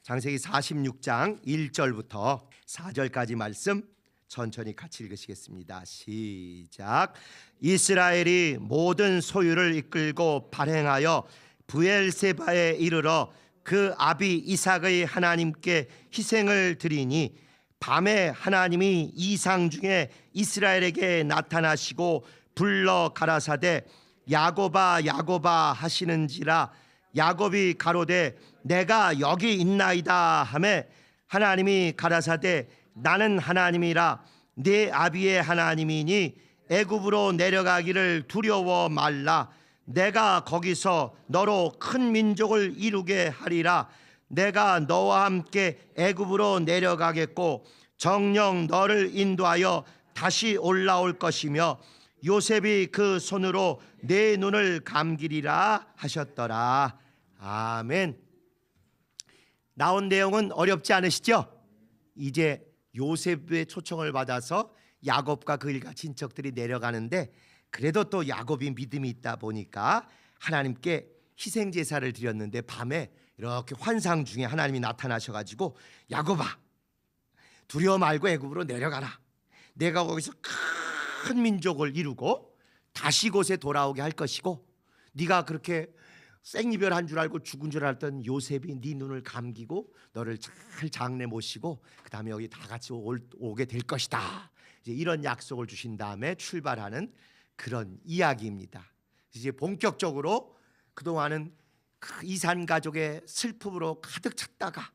창세기 46장 1절부터 4절까지 말씀 천천히 같이 읽으시겠습니다. 시작. 이스라엘이 모든 소유를 이끌고 발행하여 브엘세바에 이르러 그 아비 이삭의 하나님께 희생을 드리니 밤에 하나님이 이상 중에 이스라엘에게 나타나시고 불러 가라사대 야곱아 야곱아 하시는지라. 야곱이 가로되 내가 여기 있나이다 하매 하나님이 가라사대 나는 하나님이라 네 아비의 하나님이니 애굽으로 내려가기를 두려워 말라. 내가 거기서 너로 큰 민족을 이루게 하리라. 내가 너와 함께 애굽으로 내려가겠고 정녕 너를 인도하여 다시 올라올 것이며 요셉이 그 손으로 내 눈을 감기리라 하셨더라. 아멘. 나온 내용은 어렵지 않으시죠? 이제 요셉의 초청을 받아서 야곱과 그 일가 친척들이 내려가는데, 그래도 또 야곱이 믿음이 있다 보니까 하나님께 희생 제사를 드렸는데 밤에 이렇게 환상 중에 하나님이 나타나셔가지고 야곱아 두려워 말고 애굽으로 내려가라. 내가 거기서 큰 민족을 이루고 다시 곳에 돌아오게 할 것이고, 네가 그렇게 생이별한 줄 알고 죽은 줄 알던 요셉이 네 눈을 감기고 너를 잘 장래 모시고 그 다음에 여기 다 같이 오게 될 것이다. 이제 이런 약속을 주신 다음에 출발하는 그런 이야기입니다. 이제 본격적으로 그동안은 그 이산 가족의 슬픔으로 가득 찼다가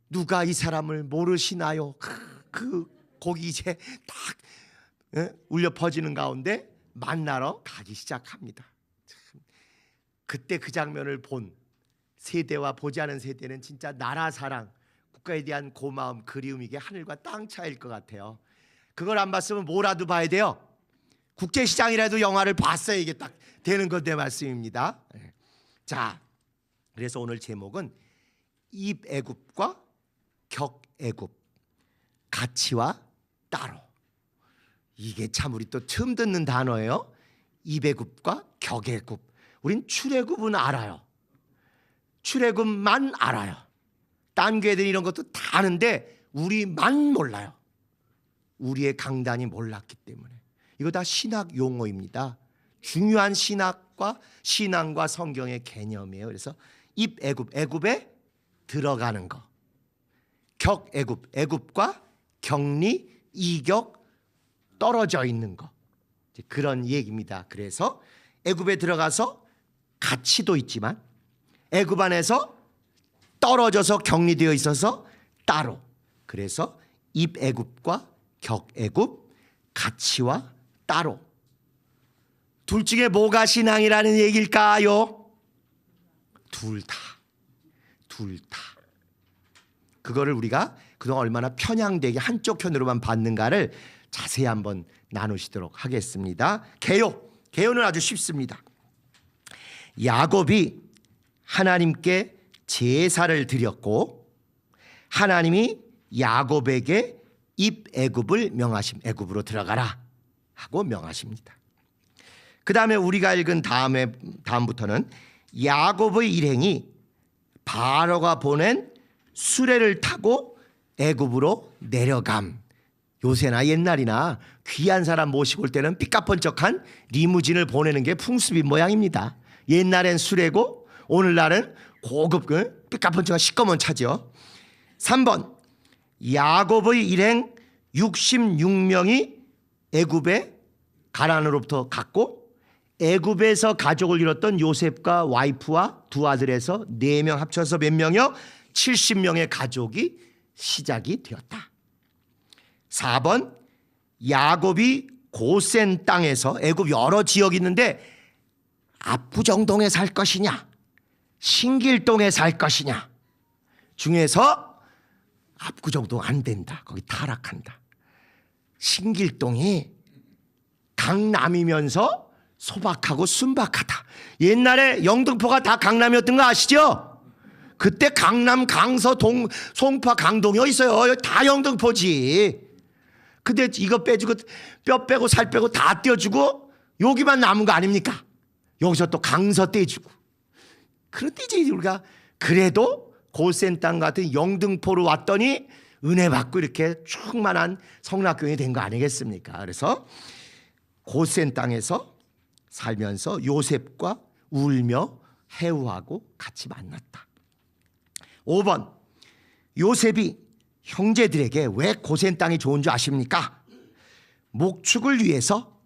누가 이 사람을 모르시나요? 그 곡이 이제 딱 울려 퍼지는 가운데 만나러 가기 시작합니다. 참, 그때 그 장면을 본 세대와 보지 않은 세대는 진짜 나라 사랑, 국가에 대한 고마움, 그리움, 이게 하늘과 땅 차이일 것 같아요. 그걸 안 봤으면 뭐라도 봐야 돼요. 국제시장이라도 영화를 봤어야 이게 딱 되는 건데 말씀입니다. 자, 그래서 오늘 제목은 입애굽과 격애굽, 같이와 따로. 이게 참 우리 또 처음 듣는 단어예요. 입애굽과 격애굽. 우린 출애굽은 알아요. 출애굽만 알아요. 딴 교회들이 이런 것도 다 아는데 우리만 몰라요. 우리의 강단이 몰랐기 때문에. 이거 다 신학 용어입니다. 중요한 신앙과 성경의 개념이에요. 그래서 입애굽, 애굽에 들어가는 거. 격애굽, 애굽과 격리, 이격, 떨어져 있는 거. 그런 얘기입니다. 그래서 애굽에 들어가서 가치도 있지만 애굽 안에서 떨어져서 격리되어 있어서 따로. 그래서 입애굽과 격애굽, 가치와 따로. 둘 중에 뭐가 신앙이라는 얘기일까요? 둘 다. 그거를 우리가 그동안 얼마나 편향되게 한쪽 편으로만 받는가를 자세히 한번 나누시도록 하겠습니다. 개요는 아주 쉽습니다. 야곱이 하나님께 제사를 드렸고 하나님이 야곱에게 입애굽을 명하심, 애굽으로 들어가라 하고 명하십니다. 그 다음에 우리가 읽은 다음부터는 야곱의 일행이 바로가 보낸 수레를 타고 애굽으로 내려감. 요새나 옛날이나 귀한 사람 모시고 올 때는 삐까뻔쩍한 리무진을 보내는 게 풍습인 모양입니다. 옛날엔 수레고 오늘날은 고급 삐까뻔쩍한 시꺼먼 차죠. 3번, 야곱의 일행 66명이 애굽에 가나안으로부터 갔고 애굽에서 가족을 이뤘던 요셉과 와이프와 두 아들에서 4명 합쳐서 몇 명이요? 70명의 가족이 시작이 되었다. 4번, 야곱이 고센 땅에서, 애굽 여러 지역이 있는데 압구정동에 살 것이냐 신길동에 살 것이냐 중에서 압구정동 안 된다. 거기 타락한다. 신길동이 강남이면서 소박하고 순박하다. 옛날에 영등포가 다 강남이었던 거 아시죠? 그때 강남, 강서, 송파, 강동이 어디 있어요? 다 영등포지. 근데 이거 빼주고 뼈 빼고 살 빼고 다 떼어주고 여기만 남은 거 아닙니까? 여기서 또 강서 떼주고. 그런데 이제 우리가 그래도 고센 땅 같은 영등포로 왔더니 은혜 받고 이렇게 충만한 성락교회 된 거 아니겠습니까? 그래서 고센 땅에서 살면서 요셉과 울며 해우하고 같이 만났다. 5번, 요셉이 형제들에게 왜 고센 땅이 좋은 줄 아십니까? 목축을 위해서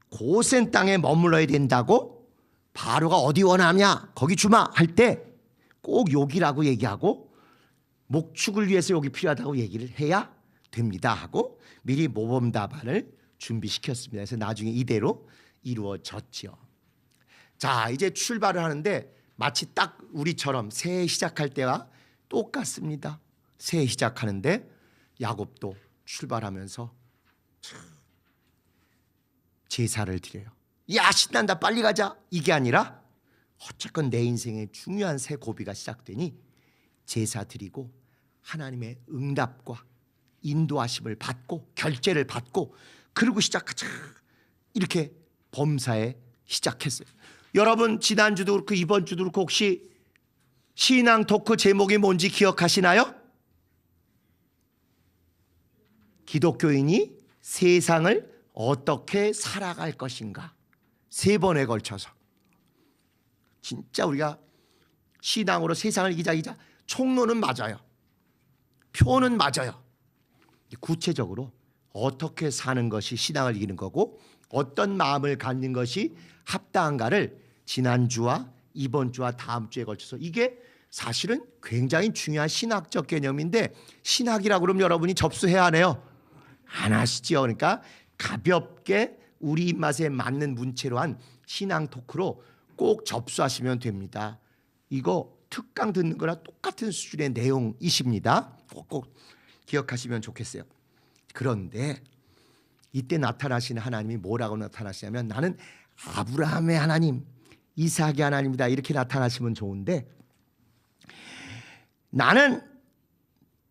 고센 땅에 머물러야 된다고 바로가 어디 원하냐 거기 주마 할 때 꼭 여기라고 얘기하고 목축을 위해서 여기 필요하다고 얘기를 해야 됩니다 하고 미리 모범 답안을 준비시켰습니다. 그래서 나중에 이대로 이루어졌죠. 자, 이제 출발을 하는데 마치 딱 우리처럼 새해 시작할 때와 똑같습니다. 새해 시작하는데 야곱도 출발하면서 제사를 드려요. 야, 신난다, 빨리 가자, 이게 아니라 어쨌건 내 인생의 중요한 새 고비가 시작되니 제사 드리고 하나님의 응답과 인도하심을 받고 결제를 받고 그리고 시작하자 이렇게 범사에 시작했어요. 여러분 지난주도 그렇고 이번 주도 그렇고 혹시 신앙 토크 제목이 뭔지 기억하시나요? 기독교인이 세상을 어떻게 살아갈 것인가 3번에 걸쳐서 진짜 우리가 신앙으로 세상을 이기자 총론은 맞아요. 표는 맞아요. 구체적으로 어떻게 사는 것이 신앙을 이기는 거고 어떤 마음을 갖는 것이 합당한가를 지난주와 이번 주와 다음 주에 걸쳐서 이게 사실은 굉장히 중요한 신학적 개념인데 신학이라고 그러면 여러분이 접수해야 하네요. 안 하시죠. 그러니까 가볍게 우리 입맛에 맞는 문체로 한 신앙 토크로 꼭 접수하시면 됩니다. 이거 특강 듣는 거랑 똑같은 수준의 내용이십니다. 꼭 기억하시면 좋겠어요. 그런데 이때 나타나시는 하나님이 뭐라고 나타나시냐면 나는 아브라함의 하나님, 이삭의 하나님이다 이렇게 나타나시면 좋은데 나는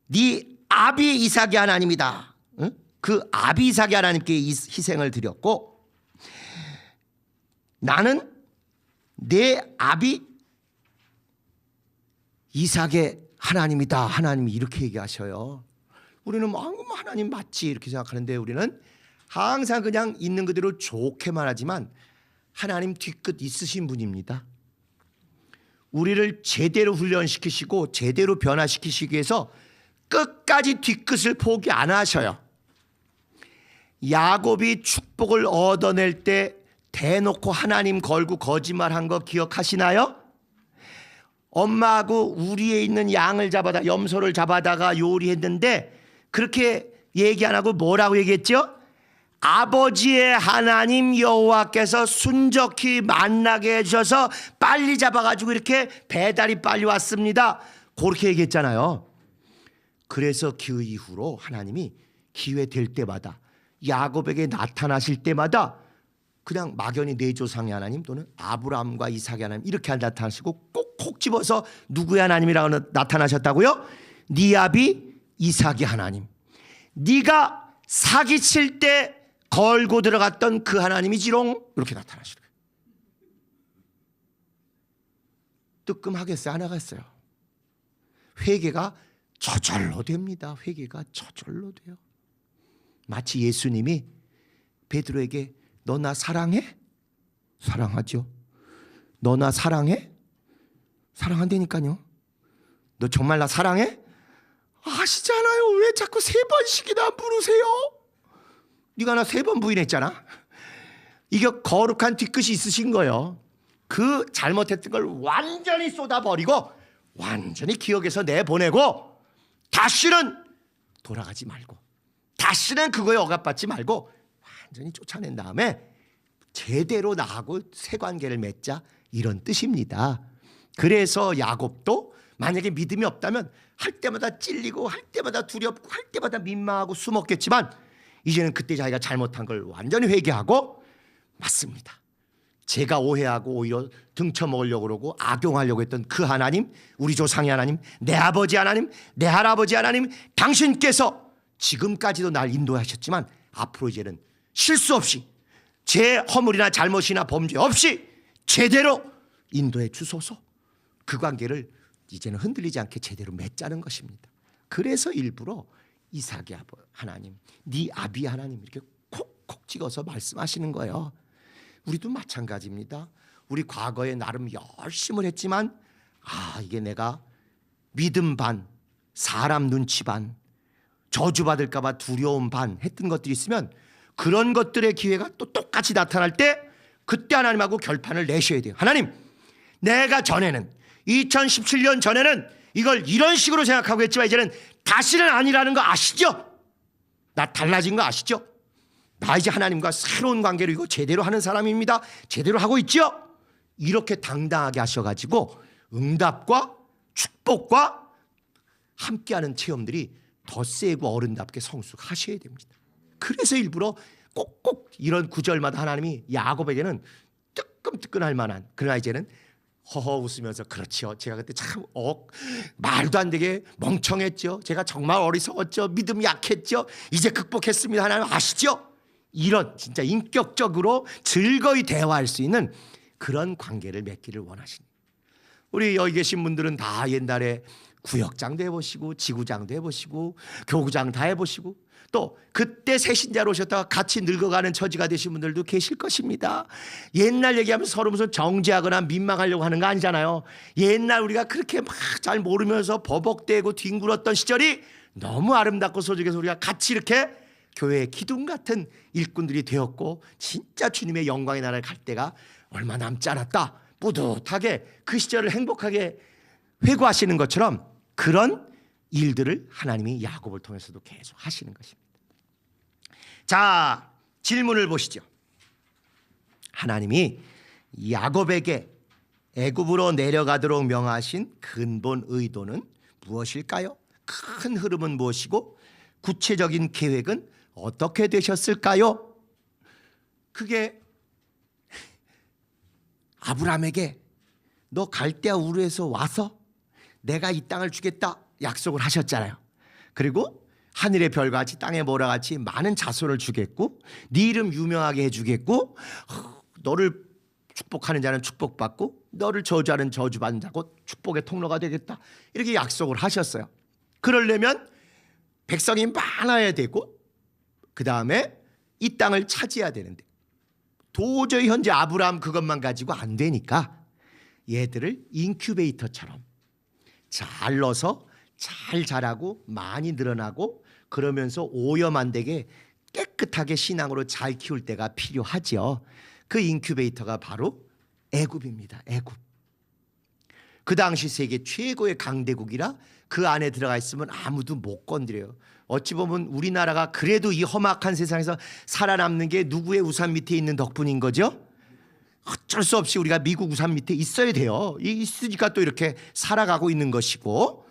네 아비 이삭의 하나님이다. 응? 그 아비 이삭의 하나님께 희생을 드렸고 나는 내 아비 이삭의 하나님이다. 하나님이 이렇게 얘기하셔요. 우리는 하나님 맞지 이렇게 생각하는데 우리는 항상 그냥 있는 그대로 좋게만 하지만 하나님 뒤끝 있으신 분입니다. 우리를 제대로 훈련시키시고 제대로 변화시키시기 위해서 끝까지 뒤끝을 포기 안 하셔요. 야곱이 축복을 얻어낼 때 대놓고 하나님 걸고 거짓말한 거 기억하시나요? 엄마하고 우리에 있는 양을 잡아다 염소를 잡아다가 요리했는데 그렇게 얘기 안 하고 뭐라고 얘기했죠? 아버지의 하나님 여호와께서 순적히 만나게 해주셔서 빨리 잡아가지고 이렇게 배달이 빨리 왔습니다. 그렇게 얘기했잖아요. 그래서 그 이후로 하나님이 기회 될 때마다 야곱에게 나타나실 때마다 그냥 막연히 내 조상의 하나님 또는 아브라함과 이삭의 하나님 이렇게 나타나시고 콕 집어서 누구의 하나님이라고 나타나셨다고요? 네 아비 이삭의 하나님, 네가 사기칠 때 걸고 들어갔던 그 하나님이지롱 이렇게 나타나시는 거예요. 뜨끔하겠어요? 안 하겠어요? 회개가 저절로 됩니다. 회개가 저절로 돼요. 마치 예수님이 베드로에게 너 나 사랑해? 사랑하죠. 너 나 사랑해? 사랑한다니까요. 너 정말 나 사랑해? 아시잖아요. 왜 자꾸 3번씩이나 물으세요? 네가 나 3번 부인했잖아. 이게 거룩한 뒤끝이 있으신 거예요. 그 잘못했던 걸 완전히 쏟아버리고 완전히 기억에서 내보내고 다시는 돌아가지 말고 다시는 그거에 억압받지 말고 완전히 쫓아낸 다음에 제대로 나하고 새 관계를 맺자 이런 뜻입니다. 그래서 야곱도 만약에 믿음이 없다면 할 때마다 찔리고 할 때마다 두렵고 할 때마다 민망하고 숨었겠지만 이제는 그때 자기가 잘못한 걸 완전히 회개하고 맞습니다. 제가 오해하고 오히려 등쳐먹으려고 그러고 악용하려고 했던 그 하나님, 우리 조상의 하나님, 내 아버지 하나님, 내 할아버지 하나님, 당신께서 지금까지도 날 인도하셨지만 앞으로 이제는 실수 없이 제 허물이나 잘못이나 범죄 없이 제대로 인도해 주소서. 그 관계를 이제는 흔들리지 않게 제대로 맺자는 것입니다. 그래서 일부러 이삭의 하나님, 네 아비 하나님 이렇게 콕콕 찍어서 말씀하시는 거예요. 우리도 마찬가지입니다. 우리 과거에 나름 열심을 했지만 이게 내가 믿음 반, 사람 눈치 반, 저주받을까 봐 두려움 반 했던 것들이 있으면 그런 것들의 기회가 또 똑같이 나타날 때 그때 하나님하고 결판을 내셔야 돼요. 하나님, 내가 전에는 2017년 전에는 이걸 이런 식으로 생각하고 했지만 이제는 다시는 아니라는 거 아시죠? 나 달라진 거 아시죠? 나 이제 하나님과 새로운 관계로 이거 제대로 하는 사람입니다. 제대로 하고 있죠? 이렇게 당당하게 하셔가지고 응답과 축복과 함께하는 체험들이 더 세고 어른답게 성숙하셔야 됩니다. 그래서 일부러 꼭꼭 이런 구절마다 하나님이 야곱에게는 뜨끔뜨끔할 만한, 그러나 이제는 허허 웃으면서 그렇지요, 제가 그때 참 말도 안 되게 멍청했죠, 제가 정말 어리석었죠, 믿음이 약했죠, 이제 극복했습니다, 하나님 아시죠? 이런 진짜 인격적으로 즐거이 대화할 수 있는 그런 관계를 맺기를 원하십니다. 우리 여기 계신 분들은 다 옛날에 구역장도 해보시고 지구장도 해보시고 교구장 다 해보시고 또 그때 새신자로 오셨다가 같이 늙어가는 처지가 되신 분들도 계실 것입니다. 옛날 얘기하면 서로 무슨 정죄하거나 민망하려고 하는 거 아니잖아요. 옛날 우리가 그렇게 막 잘 모르면서 버벅대고 뒹굴었던 시절이 너무 아름답고 소중해서 우리가 같이 이렇게 교회의 기둥 같은 일꾼들이 되었고 진짜 주님의 영광의 나라를 갈 때가 얼마 남지 않았다, 뿌듯하게 그 시절을 행복하게 회고하시는 것처럼 그런 일들을 하나님이 야곱을 통해서도 계속 하시는 것입니다. 자, 질문을 보시죠. 하나님이 야곱에게 애굽으로 내려가도록 명하신 근본 의도는 무엇일까요? 큰 흐름은 무엇이고 구체적인 계획은 어떻게 되셨을까요? 그게 아브라함에게 너 갈대아 우르에서 와서 내가 이 땅을 주겠다 약속을 하셨잖아요. 그리고 하늘의 별같이 땅의 모래같이 많은 자손을 주겠고 네 이름 유명하게 해주겠고 너를 축복하는 자는 축복받고 너를 저주하는 저주받는 자고 축복의 통로가 되겠다, 이렇게 약속을 하셨어요. 그러려면 백성이 많아야 되고 그 다음에 이 땅을 차지해야 되는데 도저히 현재 아브라함 그것만 가지고 안 되니까 얘들을 인큐베이터처럼 잘 넣어서 잘 자라고 많이 늘어나고 그러면서 오염 안 되게 깨끗하게 신앙으로 잘 키울 때가 필요하죠. 그 인큐베이터가 바로 애굽입니다. 애굽. 그 당시 세계 최고의 강대국이라 그 안에 들어가 있으면 아무도 못 건드려요. 어찌 보면 우리나라가 그래도 이 험악한 세상에서 살아남는 게 누구의 우산 밑에 있는 덕분인 거죠? 어쩔 수 없이 우리가 미국 우산 밑에 있어야 돼요. 있으니까 또 이렇게 살아가고 있는 것이고,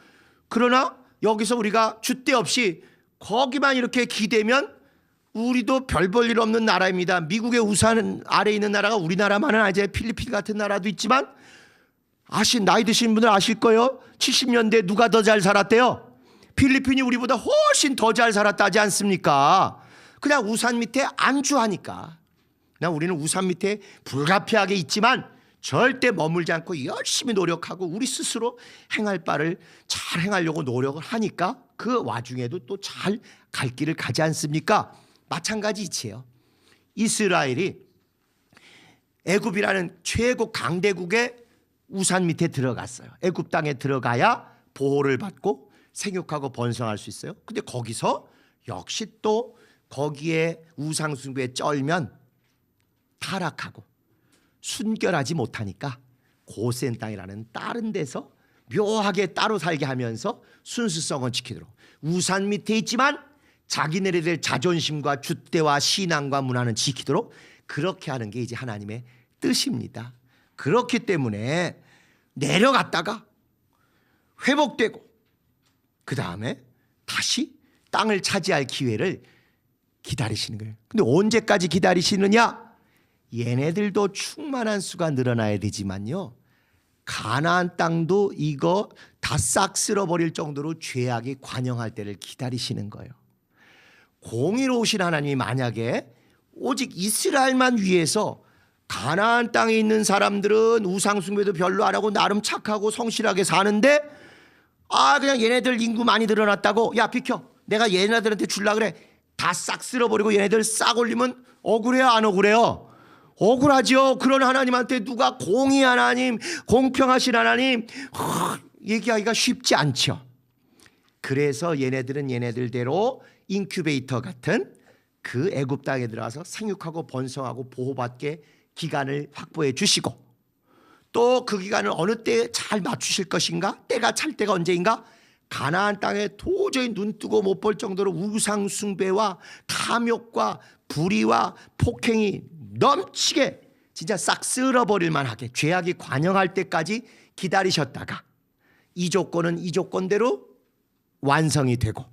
그러나 여기서 우리가 줏대 없이 거기만 이렇게 기대면 우리도 별 볼 일 없는 나라입니다. 미국의 우산 아래에 있는 나라가 우리나라만은 아니죠. 필리핀 같은 나라도 있지만 나이 드신 분들 아실 거예요. 70년대 누가 더 잘 살았대요? 필리핀이 우리보다 훨씬 더 잘 살았다지 않습니까? 그냥 우산 밑에 안주하니까. 그냥 우리는 우산 밑에 불가피하게 있지만 절대 머물지 않고 열심히 노력하고 우리 스스로 행할 바를 잘 행하려고 노력을 하니까 그 와중에도 또 잘 갈 길을 가지 않습니까? 마찬가지 이치예요. 이스라엘이 애굽이라는 최고 강대국의 우산 밑에 들어갔어요. 애굽 땅에 들어가야 보호를 받고 생육하고 번성할 수 있어요. 근데 거기서 역시 또 거기에 우상 숭배에 쩔면 타락하고 순결하지 못하니까 고센 땅이라는 다른 데서 묘하게 따로 살게 하면서 순수성은 지키도록 우산 밑에 있지만 자기네들 자존심과 줏대와 신앙과 문화는 지키도록 그렇게 하는 게 이제 하나님의 뜻입니다. 그렇기 때문에 내려갔다가 회복되고 그 다음에 다시 땅을 차지할 기회를 기다리시는 거예요. 근데 언제까지 기다리시느냐? 얘네들도 충만한 수가 늘어나야 되지만요, 가나안 땅도 이거 다 싹 쓸어버릴 정도로 죄악이 관영할 때를 기다리시는 거예요. 공의로우신 하나님이 만약에 오직 이스라엘만 위해서 가나안 땅에 있는 사람들은 우상 숭배도 별로 안 하고 나름 착하고 성실하게 사는데 그냥 얘네들 인구 많이 늘어났다고 야 비켜 내가 얘네들한테 줄라 그래 다 싹 쓸어버리고 얘네들 싹 올리면 억울해요 안 억울해요? 억울하죠. 그런 하나님한테 누가 공의 하나님 공평하신 하나님 얘기하기가 쉽지 않죠. 그래서 얘네들은 얘네들대로 인큐베이터 같은 그 애굽 땅에 들어가서 생육하고 번성하고 보호받게 기간을 확보해 주시고 또 그 기간을 어느 때에 잘 맞추실 것인가 때가 찰 때가 언제인가 가나안 땅에 도저히 눈뜨고 못 볼 정도로 우상 숭배와 탐욕과 불의와 폭행이 넘치게 진짜 싹 쓸어버릴 만하게 죄악이 관영할 때까지 기다리셨다가 이 조건은 이 조건대로 완성이 되고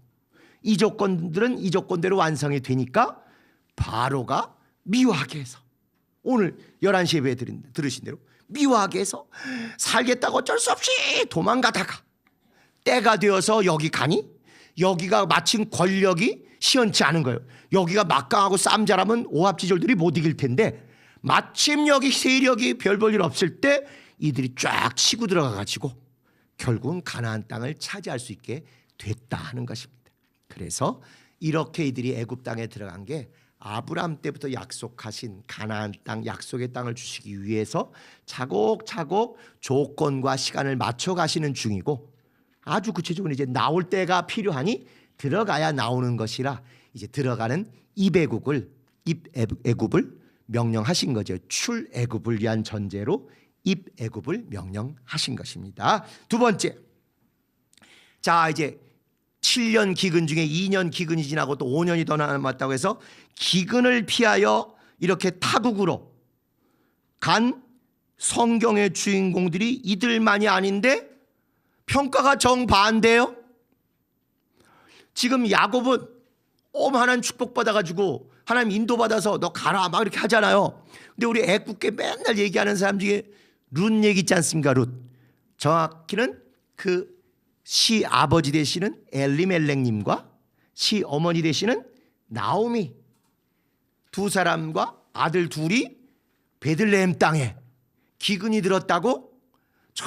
이 조건들은 이 조건대로 완성이 되니까 바로가 미워하게 해서 오늘 11시 예배 들으신 대로 미워하게 해서 살겠다고 어쩔 수 없이 도망가다가 때가 되어서 여기 가니 여기가 마침 권력이 시원치 않은 거예요. 여기가 막강하고 쌈잘하면 오합지졸들이 못 이길 텐데 마침 여기 세력이 별 볼 일 없을 때 이들이 쫙 치고 들어가 가지고 결국은 가나안 땅을 차지할 수 있게 됐다 하는 것입니다. 그래서 이렇게 이들이 애굽 땅에 들어간 게 아브라함 때부터 약속하신 가나안 땅 약속의 땅을 주시기 위해서 차곡차곡 조건과 시간을 맞춰 가시는 중이고 아주 구체적으로 이제 나올 때가 필요하니 들어가야 나오는 것이라 이제 들어가는 입애굽을 명령하신 거죠. 출애굽을 위한 전제로 입애굽을 명령하신 것입니다. 두 번째, 자 이제 7년 기근 중에 2년 기근이 지나고 또 5년이 더 남았다고 해서 기근을 피하여 이렇게 타국으로 간 성경의 주인공들이 이들만이 아닌데 평가가 정반대예요. 지금 야곱은 오만한 축복받아가지고 하나님 인도받아서 너 가라 막 이렇게 하잖아요. 근데 우리 애굽게 맨날 얘기하는 사람 중에 룻 얘기 있지 않습니까? 룻. 정확히는 그 시아버지 되시는 엘리멜렉님과 시어머니 되시는 나오미 두 사람과 아들 둘이 베들레헴 땅에 기근이 들었다고 저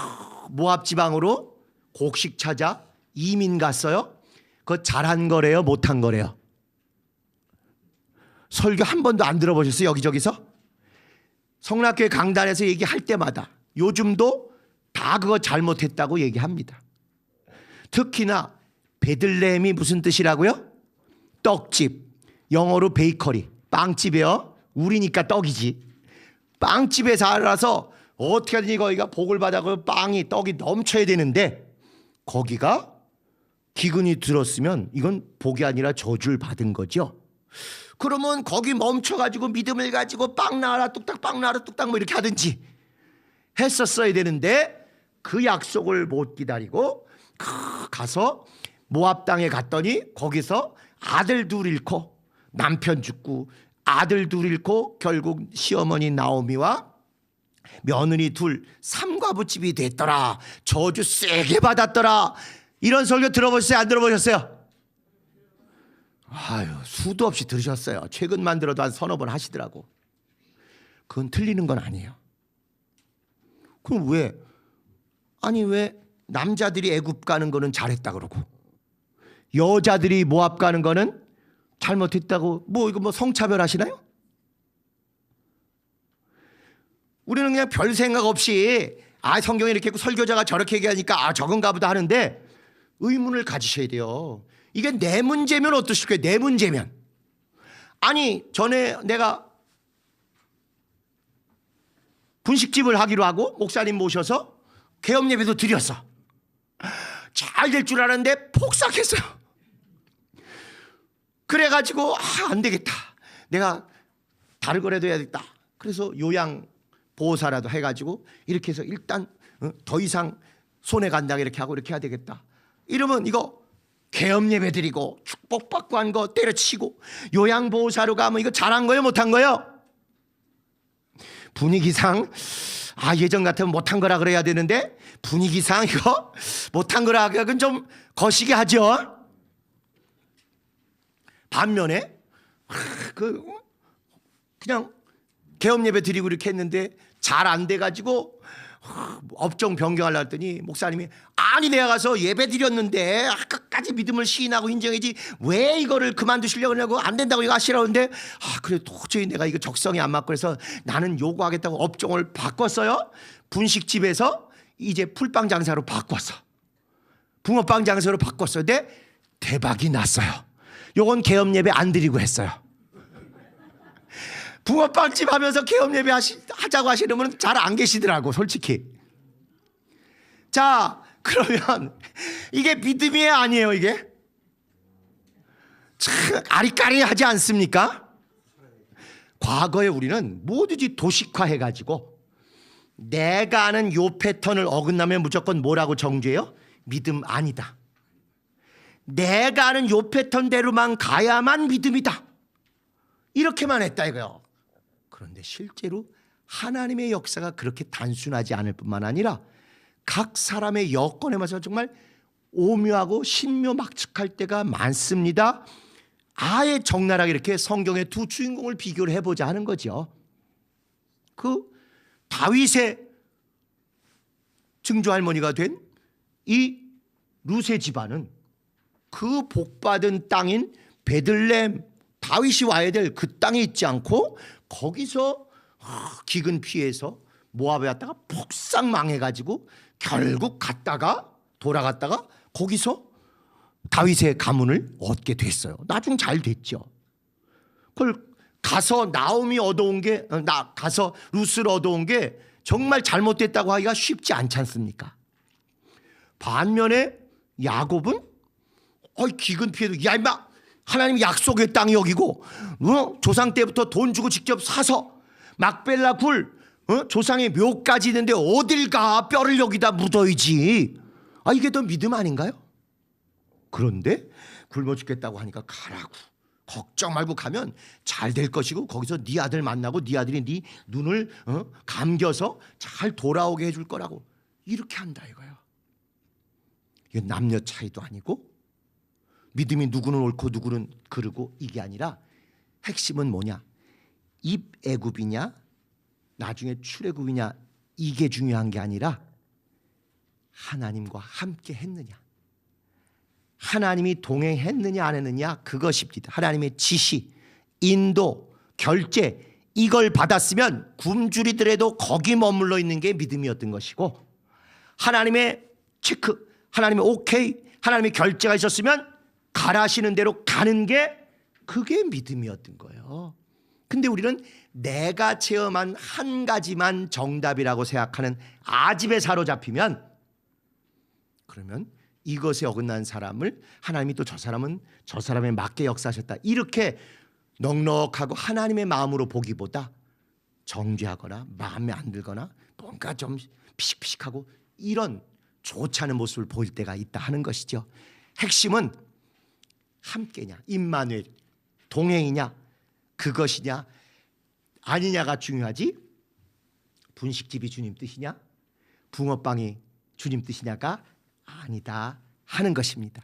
모압 지방으로 곡식 찾아 이민 갔어요. 그거 잘한 거래요? 못한 거래요? 설교 한 번도 안 들어보셨어요? 여기저기서? 성락교회 강단에서 얘기할 때마다 요즘도 다 그거 잘못했다고 얘기합니다. 특히나 베들레헴이 무슨 뜻이라고요? 떡집, 영어로 베이커리, 빵집이요. 우리니까 떡이지. 빵집에 살아서 어떻게 하든지 거기가 복을 받아 그 빵이 떡이 넘쳐야 되는데 거기가 기근이 들었으면 이건 복이 아니라 저주를 받은 거죠. 그러면 거기 멈춰가지고 믿음을 가지고 빵 나와라 뚝딱 빵 나와라 뚝딱 뭐 이렇게 하든지 했었어야 되는데 그 약속을 못 기다리고 가서 모압 땅에 갔더니 거기서 아들 둘 잃고 남편 죽고 아들 둘 잃고 결국 시어머니 나오미와 며느리 둘 삼과부집이 됐더라. 저주 세게 받았더라. 이런 설교 들어보셨어요? 안 들어보셨어요? 아유, 수도 없이 들으셨어요. 최근만 들어도 한 서너 번 하시더라고. 그건 틀리는 건 아니에요. 그럼 왜? 아니 왜 남자들이 애굽 가는 거는 잘했다 그러고 여자들이 모압 가는 거는 잘못했다고 이거 성차별 하시나요? 우리는 그냥 별 생각 없이 성경에 이렇게 있고 설교자가 저렇게 얘기하니까 저건가 보다 하는데 의문을 가지셔야 돼요. 이게 내 문제면 어떠실 거예요? 내 문제면. 아니 전에 내가 분식집을 하기로 하고 목사님 모셔서 개업 예배도 드렸어. 잘 될 줄 알았는데 폭삭했어요. 그래가지고 안 되겠다. 내가 다른 거라도 해야겠다. 그래서 요양보호사라도 해가지고 이렇게 해서 일단 더 이상 손해 간다 이렇게 하고 이렇게 해야 되겠다. 이러면 이거 개업 예배 드리고 축복받고 한 거 때려치고 요양보호사로 가면 이거 잘한 거예요? 못한 거예요? 분위기상 예전 같으면 못한 거라 그래야 되는데 분위기상 이거 못한 거라 하기는 좀 거시기 하죠. 반면에 그냥 계엄 예배 드리고 이렇게 했는데 잘 안 돼가지고 업종 변경하려고 했더니 목사님이 아니 내가 가서 예배 드렸는데 끝까지 믿음을 시인하고 인정해야지 왜 이거를 그만두시려고 하냐고 안 된다고 이거 하시라고 하는데 그래 도저히 내가 이거 적성이 안 맞고 그래서 나는 요구하겠다고 업종을 바꿨어요. 분식집에서 이제 풀빵 장사로 바꿨어. 붕어빵 장사로 바꿨어요. 근데 대박이 났어요. 요건 계엄 예배 안 드리고 했어요. 붕어빵집 하면서 계엄 예배 하자고 하시는 분은 잘 안 계시더라고 솔직히. 자 그러면 이게 믿음이에요 아니에요? 이게 참 아리까리하지 않습니까? 과거에 우리는 뭐든지 도식화해가지고 내가 아는 요 패턴을 어긋나면 무조건 뭐라고 정죄해요? 믿음 아니다. 내가 아는 요 패턴대로만 가야만 믿음이다. 이렇게만 했다 이거요. 그런데 실제로 하나님의 역사가 그렇게 단순하지 않을 뿐만 아니라 각 사람의 여건에 맞춰서 정말 오묘하고 신묘막측할 때가 많습니다. 아예 적나라하게 이렇게 성경의 두 주인공을 비교를 해보자 하는 거죠. 그 다윗의 증조할머니가 된 이 루세 집안은 그 복받은 땅인 베들레헴 다윗이 와야 될 그 땅에 있지 않고 거기서 기근 피해서 모압에 왔다가 폭삭 망해가지고 결국 돌아갔다가 거기서 다윗의 가문을 얻게 됐어요. 나중 잘 됐죠. 그걸 가서 나옴이 얻어온 게 가서 루스를 얻어온 게 정말 잘못됐다고 하기가 쉽지 않지 않습니까? 반면에 야곱은 기근 피해도 야 임마 하나님 약속의 땅이 여기고 조상 때부터 돈 주고 직접 사서 막벨라 굴 조상의 묘까지 있는데 어딜 가 뼈를 여기다 묻어야지. 이게 더 믿음 아닌가요? 그런데 굶어 죽겠다고 하니까 가라고 걱정 말고 가면 잘 될 것이고 거기서 네 아들 만나고 네 아들이 네 눈을 감겨서 잘 돌아오게 해줄 거라고 이렇게 한다 이거예요. 이건 남녀 차이도 아니고 믿음이 누구는 옳고 누구는 그르고 이게 아니라 핵심은 뭐냐? 입애굽이냐 나중에 출애굽이냐 이게 중요한 게 아니라 하나님과 함께 했느냐, 하나님이 동행했느냐 안 했느냐 그것입니다. 하나님의 지시, 인도, 결제 이걸 받았으면 굶주리더라도 거기 머물러 있는 게 믿음이었던 것이고 하나님의 체크, 하나님의 오케이, 하나님의 결제가 있었으면 가라시는 대로 가는 게 그게 믿음이었던 거예요. 근데 우리는 내가 체험한 한 가지만 정답이라고 생각하는 아집에 사로잡히면 그러면 이것에 어긋난 사람을 하나님이 또 저 사람은 저 사람에 맞게 역사하셨다 이렇게 넉넉하고 하나님의 마음으로 보기보다 정죄하거나 마음에 안 들거나 뭔가 좀 피식피식하고 이런 좋지 않은 모습을 보일 때가 있다 하는 것이죠. 핵심은 함께냐 임마누엘 동행이냐 그것이냐 아니냐가 중요하지 분식집이 주님 뜻이냐 붕어빵이 주님 뜻이냐가 아니다 하는 것입니다.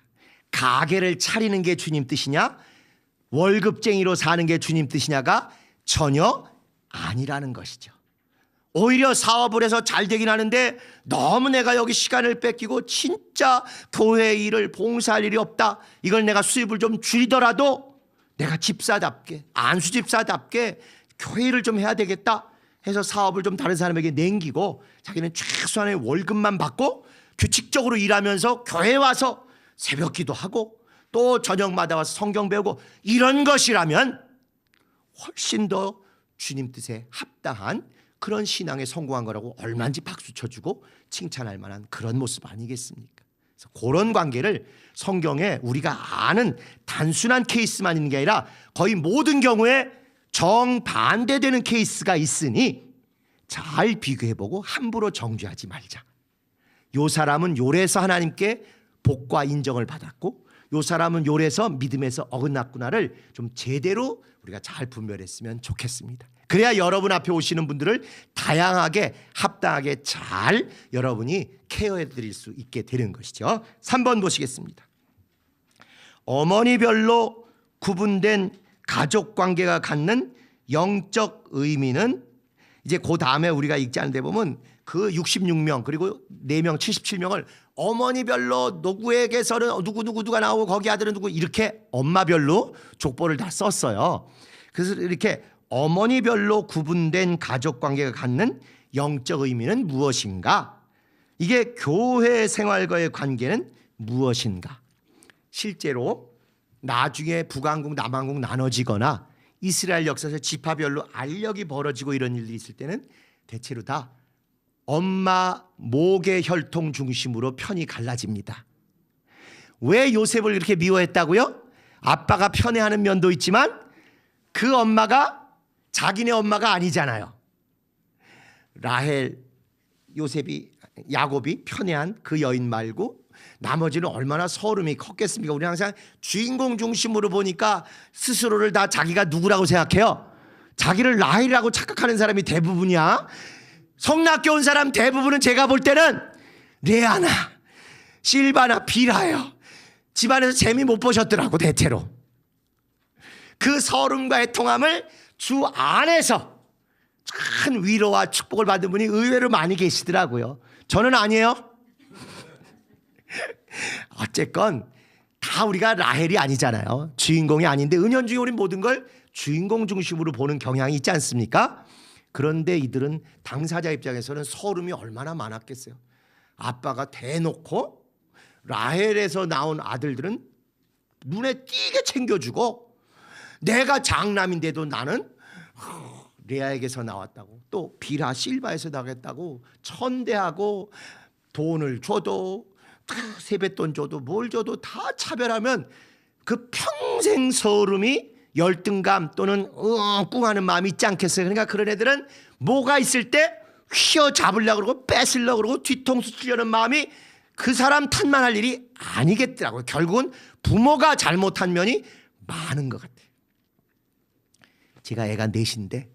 가게를 차리는 게 주님 뜻이냐 월급쟁이로 사는 게 주님 뜻이냐가 전혀 아니라는 것이죠. 오히려 사업을 해서 잘 되긴 하는데 너무 내가 여기 시간을 뺏기고 진짜 교회 일을 봉사할 일이 없다. 이걸 내가 수입을 좀 줄이더라도 내가 집사답게 안수집사답게 교회 일을 좀 해야 되겠다 해서 사업을 좀 다른 사람에게 남기고 자기는 최소한의 월급만 받고 규칙적으로 일하면서 교회 와서 새벽 기도하고 또 저녁마다 와서 성경 배우고 이런 것이라면 훨씬 더 주님 뜻에 합당한 그런 신앙에 성공한 거라고 얼마인지 박수 쳐주고 칭찬할 만한 그런 모습 아니겠습니까? 그래서 그런 관계를 성경에 우리가 아는 단순한 케이스만 있는 게 아니라 거의 모든 경우에 정반대되는 케이스가 있으니 잘 비교해보고 함부로 정죄하지 말자. 요 사람은 요래서 하나님께 복과 인정을 받았고 요 사람은 요래서 믿음에서 어긋났구나를 좀 제대로 우리가 잘 분별했으면 좋겠습니다. 그래야 여러분 앞에 오시는 분들을 다양하게 합당하게 잘 여러분이 케어해 드릴 수 있게 되는 것이죠. 3번 보시겠습니다. 어머니별로 구분된 가족관계가 갖는 영적 의미는 이제 그 다음에 우리가 읽지 않은 데 보면 그 66명 그리고 4명 77명을 어머니별로 누구에게서는 누구가 나오고 거기 아들은 누구 이렇게 엄마별로 족보를 다 썼어요. 그래서 이렇게 어머니별로 구분된 가족관계가 갖는 영적 의미는 무엇인가? 이게 교회 생활과의 관계는 무엇인가? 실제로 나중에 북왕국 남왕국 나눠지거나 이스라엘 역사에서 지파별로 알력이 벌어지고 이런 일들이 있을 때는 대체로 다 엄마 목의 혈통 중심으로 편이 갈라집니다. 왜 요셉을 이렇게 미워했다고요? 아빠가 편애하는 면도 있지만 그 엄마가 자기네 엄마가 아니잖아요. 라헬, 요셉이 야곱이 편애한 그 여인 말고 나머지는 얼마나 서름이 컸겠습니까? 우리 항상 주인공 중심으로 보니까 스스로를 다 자기가 누구라고 생각해요. 자기를 라헬이라고 착각하는 사람이 대부분이야. 성낙교 온 사람 대부분은 제가 볼 때는 레아나, 실바나, 비라예요. 집안에서 재미 못 보셨더라고. 대체로 그 서름과 애통함을 주 안에서 큰 위로와 축복을 받은 분이 의외로 많이 계시더라고요. 저는 아니에요. 어쨌건 다 우리가 라헬이 아니잖아요. 주인공이 아닌데 은연중에 우리 모든 걸 주인공 중심으로 보는 경향이 있지 않습니까? 그런데 이들은 당사자 입장에서는 서름이 얼마나 많았겠어요. 아빠가 대놓고 라헬에서 나온 아들들은 눈에 띄게 챙겨주고 내가 장남인데도 나는 레아에게서 나왔다고 또 비라 실바에서 나겠다고 천대하고 돈을 줘도 세뱃돈 줘도 뭘 줘도 다 차별하면 그 평생 서름이 열등감 또는 꿍하는 마음이 있지 않겠어요. 그러니까 그런 애들은 뭐가 있을 때 휘어잡으려고 그러고 뺏으려고 그러고 뒤통수 치려는 마음이 그 사람 탓만 할 일이 아니겠더라고요. 결국은 부모가 잘못한 면이 많은 것 같아요. 제가 애가 넷인데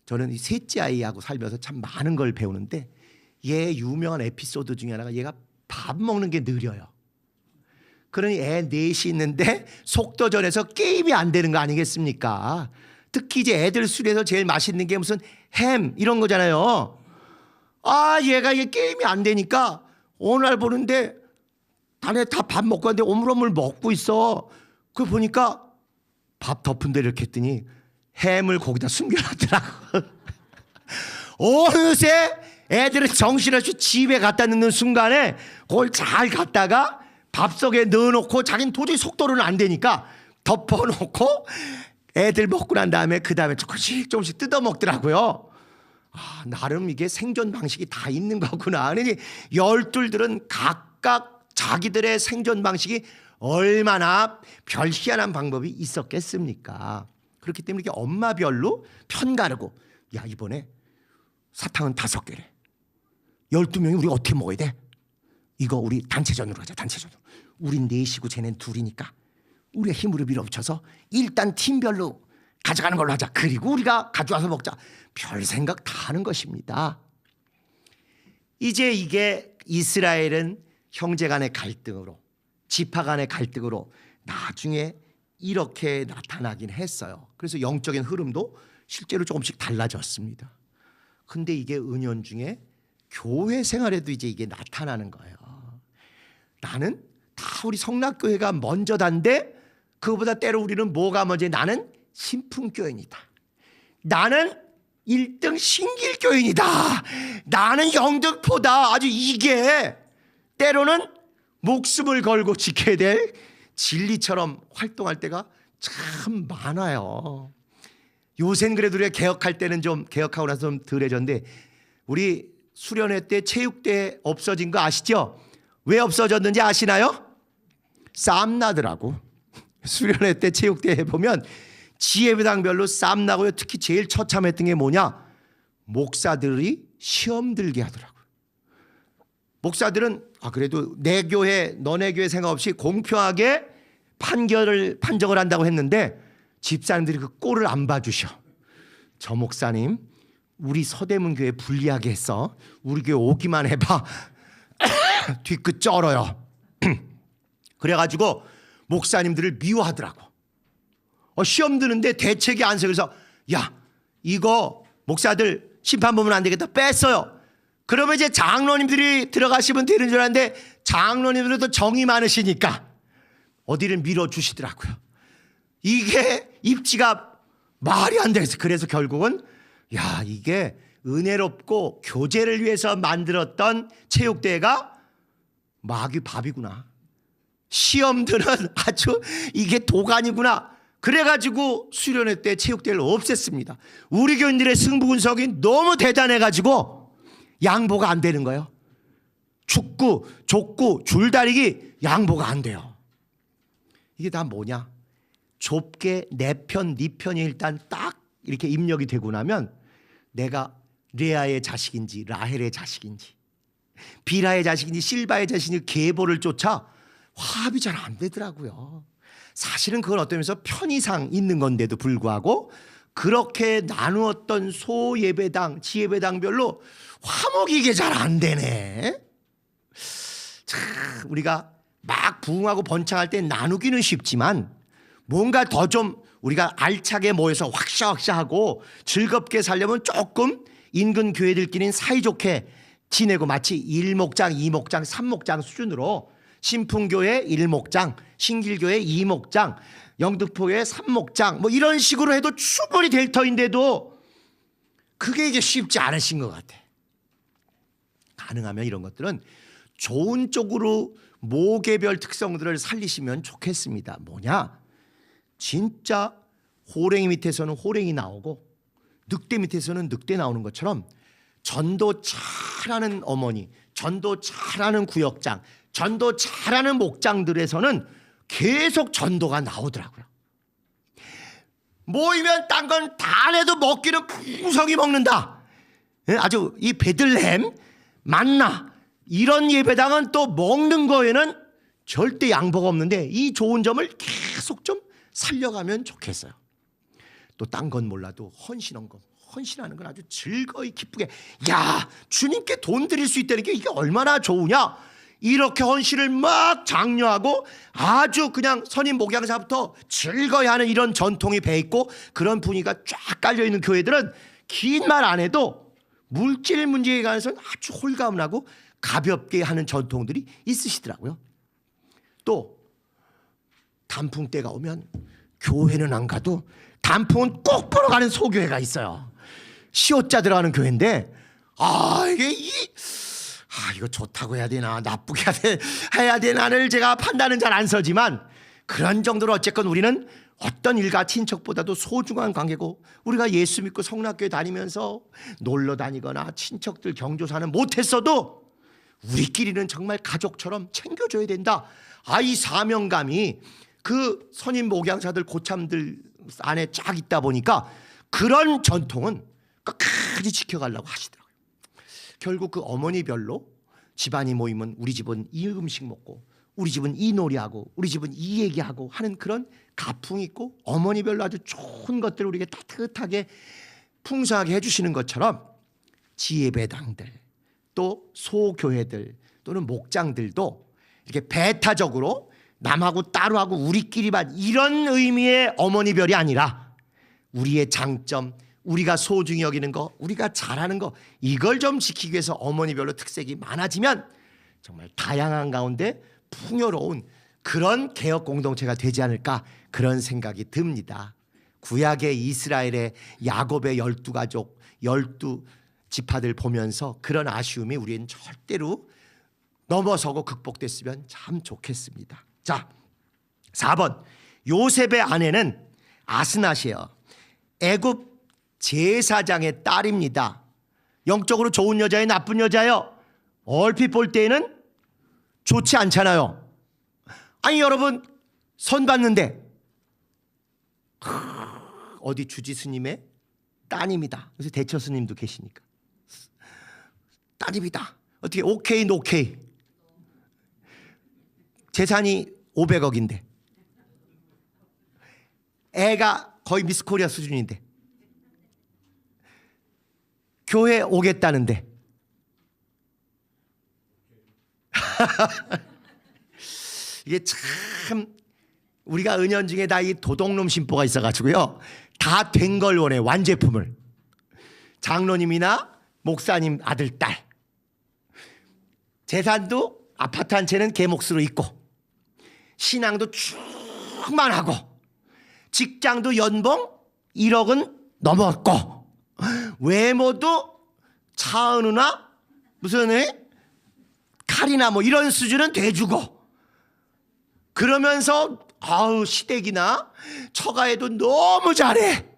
저는 이 셋째 아이하고 살면서 참 많은 걸 배우는데 얘 유명한 에피소드 중에 하나가 얘가 밥 먹는 게 느려요. 그러니 애 넷이 있는데 속도전에서 게임이 안 되는 거 아니겠습니까? 특히 이제 애들 술에서 제일 맛있는 게 무슨 햄 이런 거잖아요. 아 얘가 이게 게임이 안 되니까 어느 날 보는데 다네 다 밥 먹고 왔는데 오물오물 먹고 있어. 그거 보니까 밥 덮은 데 이렇게 했더니 햄을 거기다 숨겨놨더라고. 어느새 애들은 정신없이 집에 갖다 넣는 순간에 그걸 잘 갖다가 밥 속에 넣어놓고 자기는 도저히 속도로는 안 되니까 덮어놓고 애들 먹고 난 다음에 그 다음에 조금씩 뜯어 먹더라고요. 아, 나름 이게 생존 방식이 다 있는 거구나. 그러니 열둘들은 각각 자기들의 생존 방식이 얼마나 별 희한한 방법이 있었겠습니까? 그렇기 때문에 이렇게 엄마별로 편가르고 야 이번에 사탕은 5개래. 12명이 우리 어떻게 먹어야 돼? 이거 우리 단체전으로 하자. 단체전으로. 우린 넷이고 쟤넨 둘이니까 우리가 힘으로 밀어붙여서 일단 팀별로 가져가는 걸로 하자. 그리고 우리가 가져와서 먹자. 별 생각 다 하는 것입니다. 이제 이게 이스라엘은 형제 간의 갈등으로 지파 간의 갈등으로 나중에 이렇게 나타나긴 했어요. 그래서 영적인 흐름도 실제로 조금씩 달라졌습니다. 근데 이게 은연중에 교회 생활에도 이제 이게 나타나는 거예요. 나는 다 우리 성락교회가 먼저단데 그거보다 때로 우리는 뭐가 먼저 나는 신풍교인이다. 나는 1등 신길교인이다. 나는 영등포다. 아주 이게 때로는 목숨을 걸고 지켜야 될 진리처럼 활동할 때가 참 많아요. 요새는 그래도 우리가 개혁할 때는 좀 개혁하고 나서 좀 덜해졌는데 우리 수련회 때 체육대회 없어진 거 아시죠? 왜 없어졌는지 아시나요? 쌈나더라고. 수련회 때 체육대회 보면 지혜배당별로 쌈나고요. 특히 제일 처참했던 게 뭐냐? 목사들이 시험 들게 하더라고요. 목사들은 그래도 내 교회 너네 교회 생각 없이 공평하게 판정을 한다고 했는데 집사님들이 그 꼴을 안 봐주셔. 저 목사님 우리 서대문 교회 불리하게 했어. 우리 교회 오기만 해봐. 뒤끝 쩔어요. 그래가지고 목사님들을 미워하더라고. 시험 드는데 대책이 안 서서 야 이거 목사들 심판 보면 안 되겠다 뺐어요. 그러면 이제 장로님들이 들어가시면 되는 줄 알았는데 장로님들도 정이 많으시니까 어디를 밀어주시더라고요. 이게 입지가 말이 안 돼서 그래서 결국은 야 이게 은혜롭고 교제를 위해서 만들었던 체육대회가 마귀 밥이구나. 시험들은 아주 이게 도가니구나. 그래가지고 수련회 때 체육대회를 없앴습니다. 우리 교인들의 승부 분석이 너무 대단해가지고 양보가 안 되는 거예요. 축구, 족구, 줄다리기 양보가 안 돼요. 이게 다 뭐냐? 좁게 내 편, 네 편이 일단 딱 이렇게 입력이 되고 나면 내가 레아의 자식인지 라헬의 자식인지 비라의 자식인지 실바의 자식인지 계보를 쫓아 화합이 잘 안 되더라고요. 사실은 그건 어떤 면에서 편의상 있는 건데도 불구하고 그렇게 나누었던 소예배당, 지예배당별로 화목이 이게 잘 안 되네. 참 우리가 막 부흥하고 번창할 때 나누기는 쉽지만 뭔가 더 좀 우리가 알차게 모여서 확샤확샤하고 즐겁게 살려면 조금 인근 교회들끼리는 사이좋게 지내고 마치 1목장, 2목장, 3목장 수준으로 신풍교회 1목장, 신길교회 2목장, 영등포교회 3목장 뭐 이런 식으로 해도 충분히 될 터인데도 그게 이게 쉽지 않으신 것 같아. 가능하면 이런 것들은 좋은 쪽으로 모계별 특성들을 살리시면 좋겠습니다. 뭐냐? 진짜 호랭이 밑에서는 호랭이 나오고 늑대 밑에서는 늑대 나오는 것처럼 전도 잘하는 어머니, 전도 잘하는 구역장, 전도 잘하는 목장들에서는 계속 전도가 나오더라고요. 모이면 딴 건 다 해도 먹기는 풍성히 먹는다. 아주 이 베들레헴, 만나 이런 예배당은 또 먹는 거에는 절대 양보가 없는데 이 좋은 점을 계속 좀 살려가면 좋겠어요. 또 딴 건 몰라도 헌신하는 건 아주 즐거이 기쁘게 야 주님께 돈 드릴 수 있다는 게 이게 얼마나 좋으냐. 이렇게 헌신을 막 장려하고 아주 그냥 선임 목양사부터 즐거이 하는 이런 전통이 배 있고 그런 분위기가 쫙 깔려있는 교회들은 긴 말 안 해도 물질 문제에 관해서는 아주 홀가분하고 가볍게 하는 전통들이 있으시더라고요. 또 단풍 때가 오면 교회는 안 가도 단풍은 꼭 보러 가는 소교회가 있어요. 시옷자 들어가는 교회인데 이거 좋다고 해야 되나 나쁘게 해야 되나를 제가 판단은 잘 안 서지만 그런 정도로 어쨌건 우리는 어떤 일가 친척보다도 소중한 관계고 우리가 예수 믿고 성락교회 다니면서 놀러 다니거나 친척들 경조사는 못했어도 우리끼리는 정말 가족처럼 챙겨줘야 된다. 이 사명감이 그 선임 목양사들 고참들 안에 쫙 있다 보니까 그런 전통은 끝까지 지켜가려고 하시더라고요. 결국 그 어머니별로 집안이 모이면 우리 집은 이 음식 먹고 우리 집은 이 놀이하고 우리 집은 이 얘기하고 하는 그런 가풍이 있고 어머니별로 아주 좋은 것들을 우리에게 따뜻하게 풍성하게 해주시는 것처럼 지예배당들 또 소교회들 또는 목장들도 이렇게 배타적으로 남하고 따로 하고 우리끼리만 이런 의미의 어머니별이 아니라 우리의 장점 우리가 소중히 여기는 거 우리가 잘하는 거 이걸 좀 지키기 위해서 어머니별로 특색이 많아지면 정말 다양한 가운데 풍요로운 그런 개혁 공동체가 되지 않을까 그런 생각이 듭니다. 구약의 이스라엘의 야곱의 12가족 12지파들 보면서 그런 아쉬움이 우리는 절대로 넘어서고 극복됐으면 참 좋겠습니다. 자, 4번 요셉의 아내는 아스낫이에요. 애굽 제사장의 딸입니다. 영적으로 좋은 여자예요? 나쁜 여자예요? 얼핏 볼 때에는 좋지 않잖아요. 아니 여러분 선 봤는데 어디 주지 스님의 따님이다. 그래서 대처 스님도 계시니까 따님이다. 어떻게 오케이 노케이 재산이 500억인데 애가 거의 미스코리아 수준인데 교회 오겠다는데 이게 참 우리가 은연중에 다 이 도둑놈 심보가 있어가지고요 다 된 걸 원해 완제품을 장로님이나 목사님 아들, 딸. 재산도 아파트 한 채는 걔 몫으로 있고, 신앙도 충만하고, 직장도 연봉 1억은 넘었고, 외모도 차은우나 무슨 칼이나 뭐 이런 수준은 돼주고, 그러면서 시댁이나 처가에도 너무 잘해.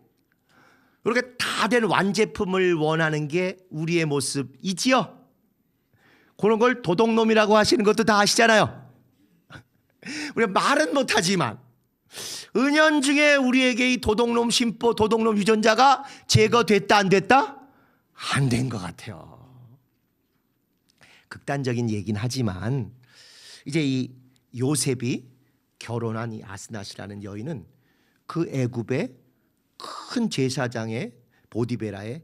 그렇게 다 된 완제품을 원하는 게 우리의 모습이지요. 그런 걸 도둑놈이라고 하시는 것도 다 아시잖아요. 우리가 말은 못하지만 은연중에 우리에게 이 도둑놈 심보, 도둑놈 유전자가 제거됐다 안 됐다? 안 된 것 같아요. 극단적인 얘기는 하지만 이제 이 요셉이 결혼한 이 아스낫이라는 여인은 그 애굽의 큰 제사장의 보디베라의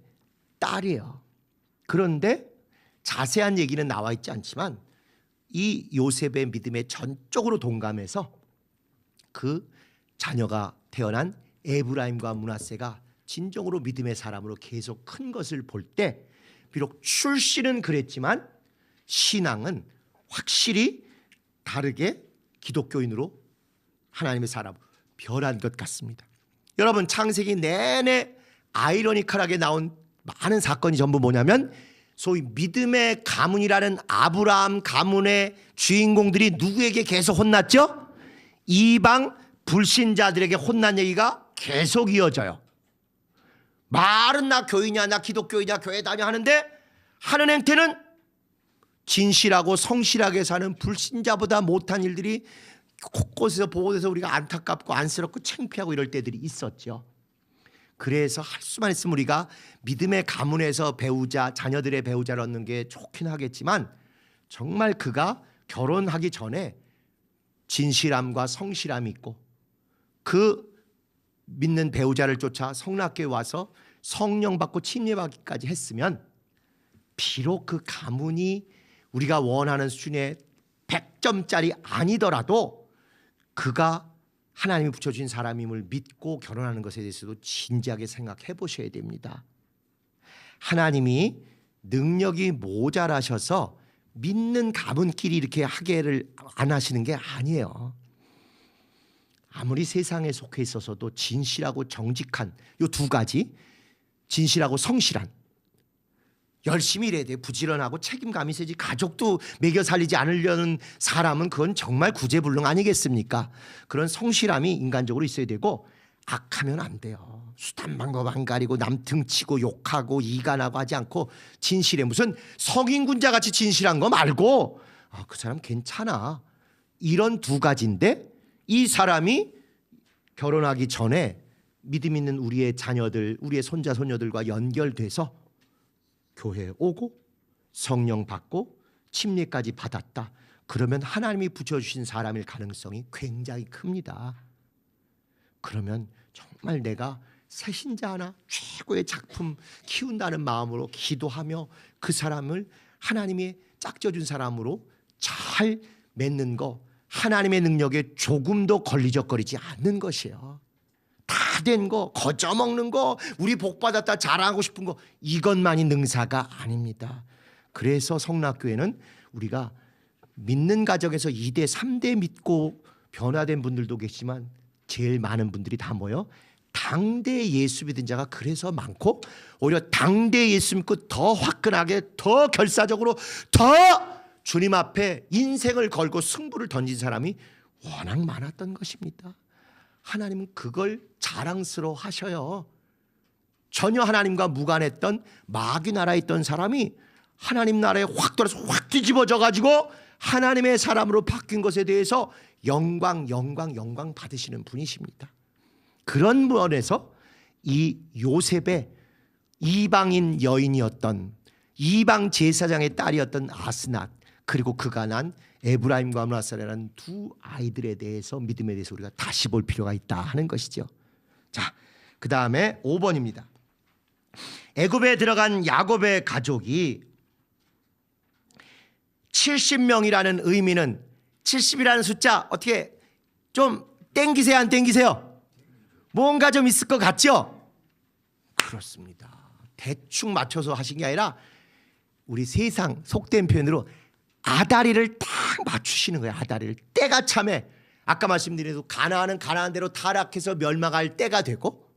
딸이에요. 그런데 자세한 얘기는 나와 있지 않지만 이 요셉의 믿음에 전적으로 동감해서 그 자녀가 태어난 에브라임과 므낫세가 진정으로 믿음의 사람으로 계속 큰 것을 볼 때, 비록 출신은 그랬지만 신앙은 확실히 다르게 기독교인으로 하나님의 사람 변한 것 같습니다. 여러분, 창세기 내내 아이러니컬하게 나온 많은 사건이 전부 뭐냐면 소위 믿음의 가문이라는 아브라함 가문의 주인공들이 누구에게 계속 혼났죠? 이방 불신자들에게 혼난 얘기가 계속 이어져요. 말은 나 교인이야, 나 기독교인이야, 교회 다녀 하는데 하는 행태는 진실하고 성실하게 사는 불신자보다 못한 일들이 곳곳에서 보고돼서 우리가 안타깝고 안쓰럽고 창피하고 이럴 때들이 있었죠. 그래서 할 수만 있으면 우리가 믿음의 가문에서 배우자, 자녀들의 배우자를 얻는 게 좋긴 하겠지만 정말 그가 결혼하기 전에 진실함과 성실함이 있고 그 믿는 배우자를 쫓아 성락교에 와서 성령 받고 침례받기까지 했으면 비록 그 가문이 우리가 원하는 수준의 100점짜리 아니더라도 그가 하나님이 붙여주신 사람임을 믿고 결혼하는 것에 대해서도 진지하게 생각해 보셔야 됩니다. 하나님이 능력이 모자라셔서 믿는 가문끼리 이렇게 하게를 안 하시는 게 아니에요. 아무리 세상에 속해 있어서도 진실하고 정직한 이 두 가지, 진실하고 성실한, 열심히 일해야 돼. 부지런하고 책임감이 있어야지. 가족도 먹여 살리지 않으려는 사람은 그건 정말 구제불능 아니겠습니까? 그런 성실함이 인간적으로 있어야 되고, 악하면 안 돼요. 수단 방법 안 가리고 남 등치고 욕하고 이간하고 하지 않고 진실해. 무슨 성인군자 같이 진실한 거 말고 그 사람 괜찮아. 이런 두 가지인데 이 사람이 결혼하기 전에 믿음 있는 우리의 자녀들, 우리의 손자 손녀들과 연결돼서 교회에 오고 성령 받고 침례까지 받았다. 그러면 하나님이 붙여주신 사람일 가능성이 굉장히 큽니다. 그러면 정말 내가 새신자 하나 최고의 작품 키운다는 마음으로 기도하며 그 사람을 하나님이 짝져준 사람으로 잘 맺는 거, 하나님의 능력에 조금도 걸리적거리지 않는 것이에요. 다 된 거, 거저먹는 거, 우리 복받았다 자랑하고 싶은 거, 이것만이 능사가 아닙니다. 그래서 성락교회는 우리가 믿는 가정에서 2대 3대 믿고 변화된 분들도 계시지만 제일 많은 분들이 다 뭐요? 당대 예수 믿은 자가 그래서 많고, 오히려 당대 예수 믿고 더 화끈하게, 더 결사적으로, 더 주님 앞에 인생을 걸고 승부를 던진 사람이 워낙 많았던 것입니다. 하나님은 그걸 자랑스러워 하셔요. 전혀 하나님과 무관했던 마귀 나라에 있던 사람이 하나님 나라에 확 돌아서 확 뒤집어져 가지고 하나님의 사람으로 바뀐 것에 대해서 영광 받으시는 분이십니다. 그런 면에서 이 요셉의 이방인 여인이었던, 이방 제사장의 딸이었던 아스낫, 그리고 그가 난 에브라임과 므낫세라는 두 아이들에 대해서, 믿음에 대해서 우리가 다시 볼 필요가 있다 하는 것이죠. 자, 그 다음에 5번입니다. 애굽에 들어간 야곱의 가족이 70명이라는 의미는, 70이라는 숫자 어떻게 좀 땡기세요 안 땡기세요? 뭔가 좀 있을 것 같죠? 그렇습니다. 대충 맞춰서 하신 게 아니라 우리 세상 속된 표현으로 아다리를 딱 맞추시는 거예요. 아다리를. 때가 참에 아까 말씀드린 대로 가나안은 가나안대로 타락해서 멸망할 때가 되고,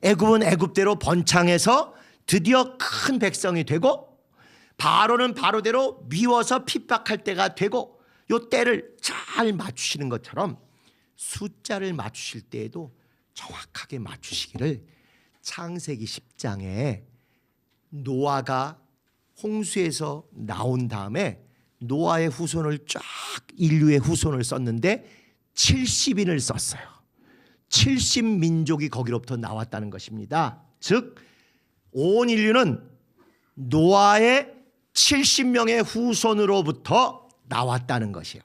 애굽은 애굽대로 번창해서 드디어 큰 백성이 되고, 바로는 바로대로 미워서 핍박할 때가 되고, 요 때를 잘 맞추시는 것처럼 숫자를 맞추실 때에도 정확하게 맞추시기를 창세기 10장에 노아가 홍수에서 나온 다음에 노아의 후손을 쫙 인류의 후손을 썼는데 70인을 썼어요. 70민족이 거기로부터 나왔다는 것입니다. 즉 온 인류는 노아의 70명의 후손으로부터 나왔다는 것이에요.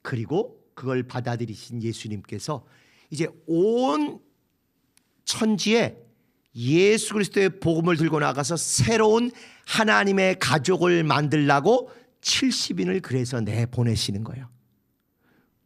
그리고 그걸 받아들이신 예수님께서 이제 온 천지에 예수 그리스도의 복음을 들고 나가서 새로운 하나님의 가족을 만들라고 70인을 그래서 내보내시는 거예요.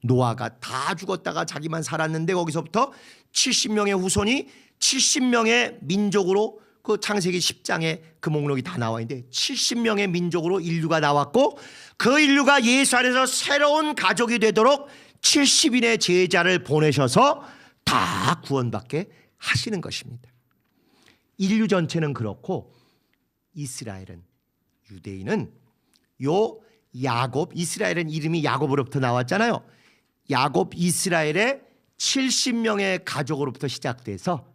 노아가 다 죽었다가 자기만 살았는데 거기서부터 70명의 후손이 70명의 민족으로, 그 창세기 10장에 그 목록이 다 나와 있는데 70명의 민족으로 인류가 나왔고, 그 인류가 예수 안에서 새로운 가족이 되도록 70인의 제자를 보내셔서 다 구원받게 하시는 것입니다. 인류 전체는 그렇고 이스라엘은, 유대인은 요 야곱, 이스라엘은 이름이 야곱으로부터 나왔잖아요. 야곱 이스라엘의 70명의 가족으로부터 시작돼서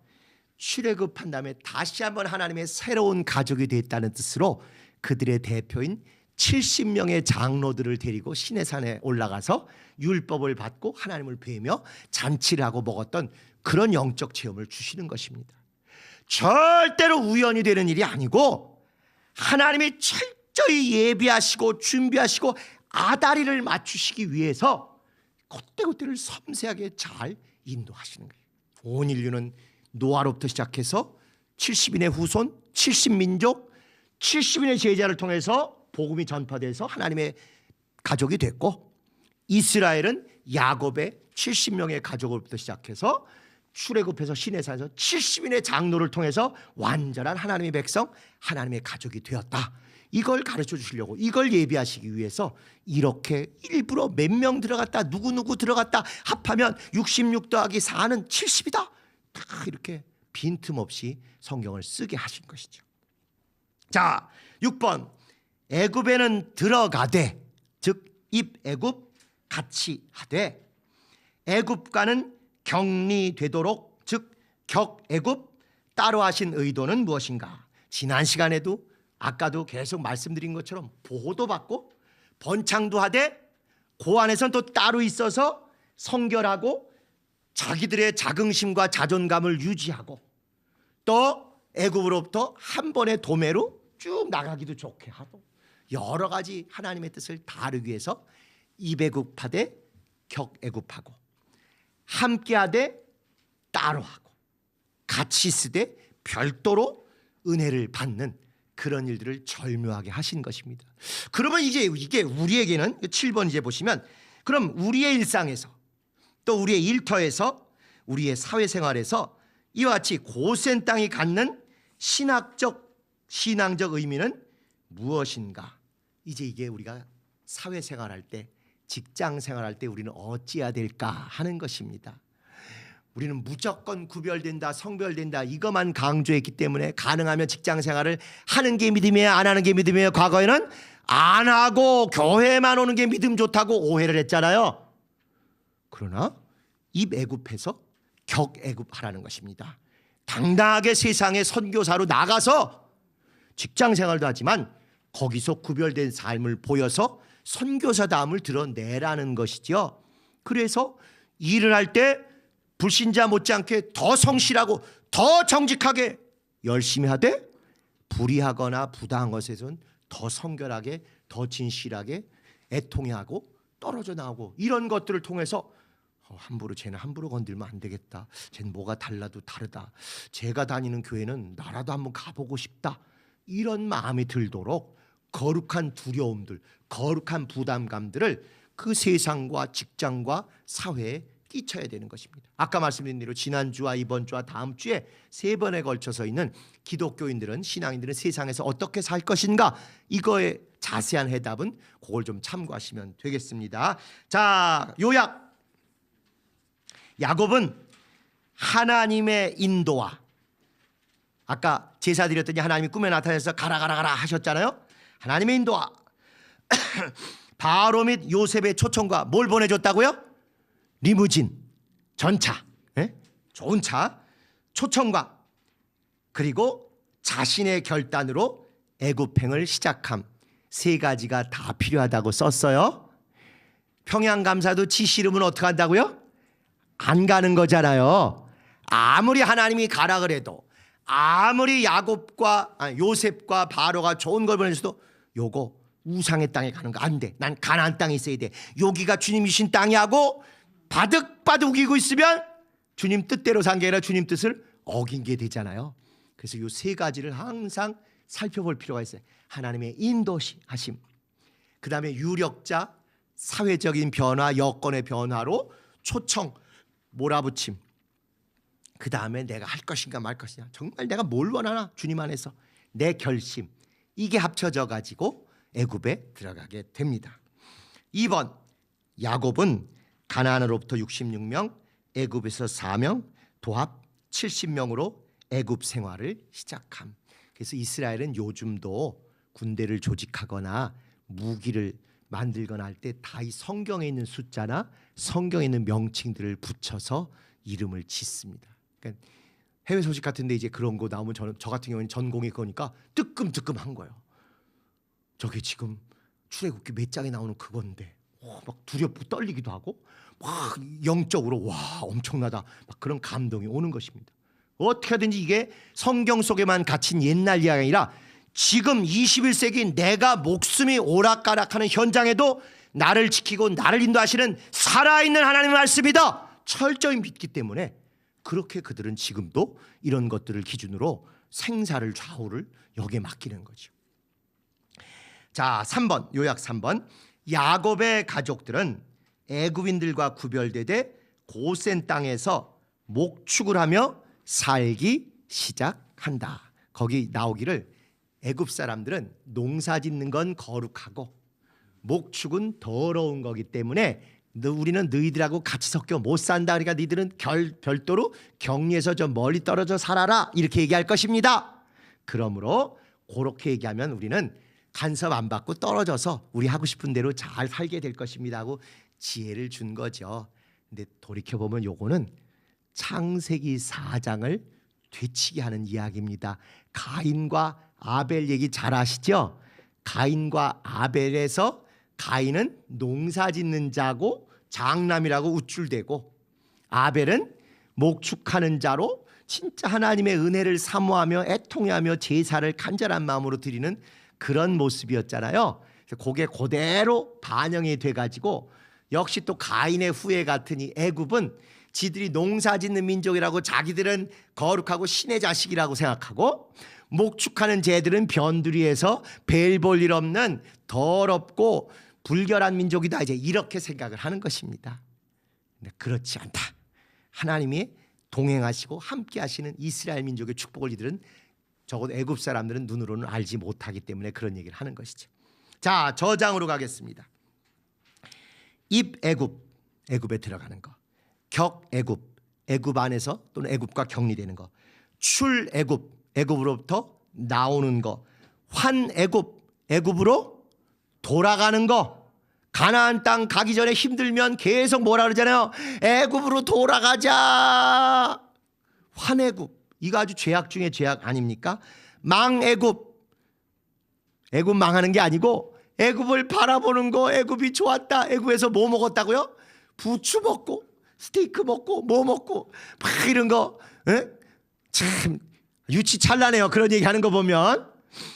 출애굽한 다음에 다시 한번 하나님의 새로운 가족이 됐다는 뜻으로 그들의 대표인 70명의 장로들을 데리고 시내산에 올라가서 율법을 받고 하나님을 뵈며 잔치를 하고 먹었던 그런 영적 체험을 주시는 것입니다. 절대로 우연이 되는 일이 아니고 하나님이 철저히 예비하시고 준비하시고 아다리를 맞추시기 위해서 그때그때를 섬세하게 잘 인도하시는 거예요. 온 인류는 노아로부터 시작해서 70인의 후손, 70민족, 70인의 제자를 통해서 복음이 전파돼서 하나님의 가족이 됐고, 이스라엘은 야곱의 70명의 가족으로부터 시작해서 출애굽해서 시내산에서 70인의 장로를 통해서 완전한 하나님의 백성, 하나님의 가족이 되었다. 이걸 가르쳐 주시려고, 이걸 예비하시기 위해서 이렇게 일부러 몇 명 들어갔다, 누구누구 들어갔다 합하면 66 더하기 4는 70이다. 다 이렇게 빈틈없이 성경을 쓰게 하신 것이죠. 자, 6번. 애굽에는 들어가되, 즉 입애굽 같이 하되, 애굽과는 격리되도록, 즉 격애굽 따로 하신 의도는 무엇인가? 지난 시간에도 아까도 계속 말씀드린 것처럼 보호도 받고 번창도 하되 그 안에서는 또 따로 있어서 성결하고 자기들의 자긍심과 자존감을 유지하고 또 애굽으로부터 한 번의 도매로 쭉 나가기도 좋게 하고 여러 가지 하나님의 뜻을 다루기 위해서 입애굽하되 격애굽하고 함께하되 따로 하고 같이 쓰되 별도로 은혜를 받는 그런 일들을 절묘하게 하신 것입니다. 그러면 이제 이게 우리에게는 7번 이제 보시면, 그럼 우리의 일상에서 또 우리의 일터에서 우리의 사회생활에서 이와 같이 고센 땅이 갖는 신앙적 의미는 무엇인가? 이제 이게 우리가 사회생활할 때, 직장생활할 때 우리는 어찌해야 될까 하는 것입니다. 우리는 무조건 구별된다, 성별된다 이것만 강조했기 때문에 가능하면 직장생활을 하는 게 믿음이에요, 안 하는 게 믿음이에요. 과거에는 안 하고 교회만 오는 게 믿음 좋다고 오해를 했잖아요. 그러나 입애굽해서 격애굽하라는 것입니다. 당당하게 세상에 선교사로 나가서 직장생활도 하지만 거기서 구별된 삶을 보여서 선교사다움을 드러내라는 것이죠. 그래서 일을 할 때 불신자 못지않게 더 성실하고 더 정직하게 열심히 하되, 불의하거나 부당한 것에선 더 성결하게, 더 진실하게 애통해하고 떨어져 나오고, 이런 것들을 통해서 함부로 쟤는 함부로 건들면 안 되겠다, 쟤는 뭐가 달라도 다르다, 제가 다니는 교회는 나라도 한번 가보고 싶다, 이런 마음이 들도록 거룩한 두려움들, 거룩한 부담감들을 그 세상과 직장과 사회에 끼쳐야 되는 것입니다. 아까 말씀드린 대로 지난주와 이번 주와 다음 주에 3번에 걸쳐서 있는 기독교인들은, 신앙인들은 세상에서 어떻게 살 것인가, 이거에 자세한 해답은 그걸 좀 참고하시면 되겠습니다. 자, 요약. 야곱은 하나님의 인도와, 아까 제사 드렸더니 하나님이 꿈에 나타나서 가라 하셨잖아요. 하나님의 인도와 바로 및 요셉의 초청과 뭘 보내줬다고요? 리무진, 전차, 좋은 차, 초청과, 그리고 자신의 결단으로 애굽행을 시작함. 3가지가 다 필요하다고 썼어요. 평양감사도 지 싫으면 어떻게 한다고요? 안 가는 거잖아요. 아무리 하나님이 가라 그래도, 아무리 요셉과 바로가 좋은 걸 보내줘도 요거 우상의 땅에 가는 거 안 돼. 난 가나안 땅에 있어야 돼. 여기가 주님 주신 땅이 하고 바득바득 우기고 있으면 주님 뜻대로 산 게 아니라 주님 뜻을 어긴 게 되잖아요. 그래서 요 3가지를 항상 살펴볼 필요가 있어요. 하나님의 인도하심, 그 다음에 유력자, 사회적인 변화, 여건의 변화로 초청, 몰아붙임, 그 다음에 내가 할 것인가 말 것이냐, 정말 내가 뭘 원하나 주님 안에서 내 결심, 이게 합쳐져 가지고 애굽에 들어가게 됩니다. 2번, 야곱은 가나안으로부터 66명, 애굽에서 4명, 도합 70명으로 애굽 생활을 시작함. 그래서 이스라엘은 요즘도 군대를 조직하거나 무기를 만들거나 할 때 다 이 성경에 있는 숫자나 성경에 있는 명칭들을 붙여서 이름을 짓습니다. 그러니까 해외 소식 같은데 이제 그런 거 나오면 저 같은 경우는 전공이 그거니까 뜨끔뜨끔한 거예요. 저게 지금 출애굽기 몇 장에 나오는 그건데 막 두렵고 떨리기도 하고 막 영적으로 와 엄청나다, 막 그런 감동이 오는 것입니다. 어떻게 하든지 이게 성경 속에만 갇힌 옛날 이야기가 아니라 지금 21세기 내가 목숨이 오락가락하는 현장에도 나를 지키고 나를 인도하시는 살아있는 하나님의 말씀이다 철저히 믿기 때문에, 그렇게 그들은 지금도 이런 것들을 기준으로 생사를 좌우를 여기에 맡기는 거죠. 자, 3번, 요약 3번. 야곱의 가족들은 애굽인들과 구별되되 고센 땅에서 목축을 하며 살기 시작한다. 거기 나오기를 애굽 사람들은 농사 짓는 건 거룩하고 목축은 더러운 거기 때문에 우리는 너희들하고 같이 섞여 못 산다. 그러니까 너희들은 별도로 격리해서 좀 멀리 떨어져 살아라, 이렇게 얘기할 것입니다. 그러므로 그렇게 얘기하면 우리는 간섭 안 받고 떨어져서 우리 하고 싶은 대로 잘 살게 될 것입니다 하고 지혜를 준 거죠. 근데 돌이켜보면 요거는 창세기 4장을 되치게 하는 이야기입니다. 가인과 아벨 얘기 잘 아시죠? 가인과 아벨에서 가인은 농사 짓는 자고 장남이라고 우쭐대고, 아벨은 목축하는 자로 진짜 하나님의 은혜를 사모하며 애통하며 제사를 간절한 마음으로 드리는 그런 모습이었잖아요. 그래서 그게 그대로 반영이 돼가지고 역시 또 가인의 후예 같으니 애굽은 지들이 농사 짓는 민족이라고 자기들은 거룩하고 신의 자식이라고 생각하고, 목축하는 쟤들은 변두리에서 벨 볼 일 없는 더럽고 불결한 민족이다, 이제 이렇게 생각을 하는 것입니다. 근데 그렇지 않다. 하나님이 동행하시고 함께 하시는 이스라엘 민족의 축복을 이들은, 적어도 애굽 사람들은 눈으로는 알지 못하기 때문에 그런 얘기를 하는 것이죠. 자, 저장으로 가겠습니다. 입애굽, 애굽에 들어가는 거. 격애굽, 애굽 안에서 또는 애굽과 격리되는 거. 출애굽, 애굽으로부터 나오는 거. 환애굽, 애굽으로 돌아가는 거. 가나안 땅 가기 전에 힘들면 계속 뭐라 그러잖아요. 애굽으로 돌아가자. 환애굽, 이거 아주 죄악 중에 죄악 아닙니까? 망애굽, 애굽 망하는 게 아니고 애굽을 바라보는 거. 애굽이 좋았다. 애굽에서 뭐 먹었다고요? 부추 먹고 스테이크 먹고 뭐 먹고 막 이런 거. 에? 참 유치찬란해요, 그런 얘기하는 거 보면.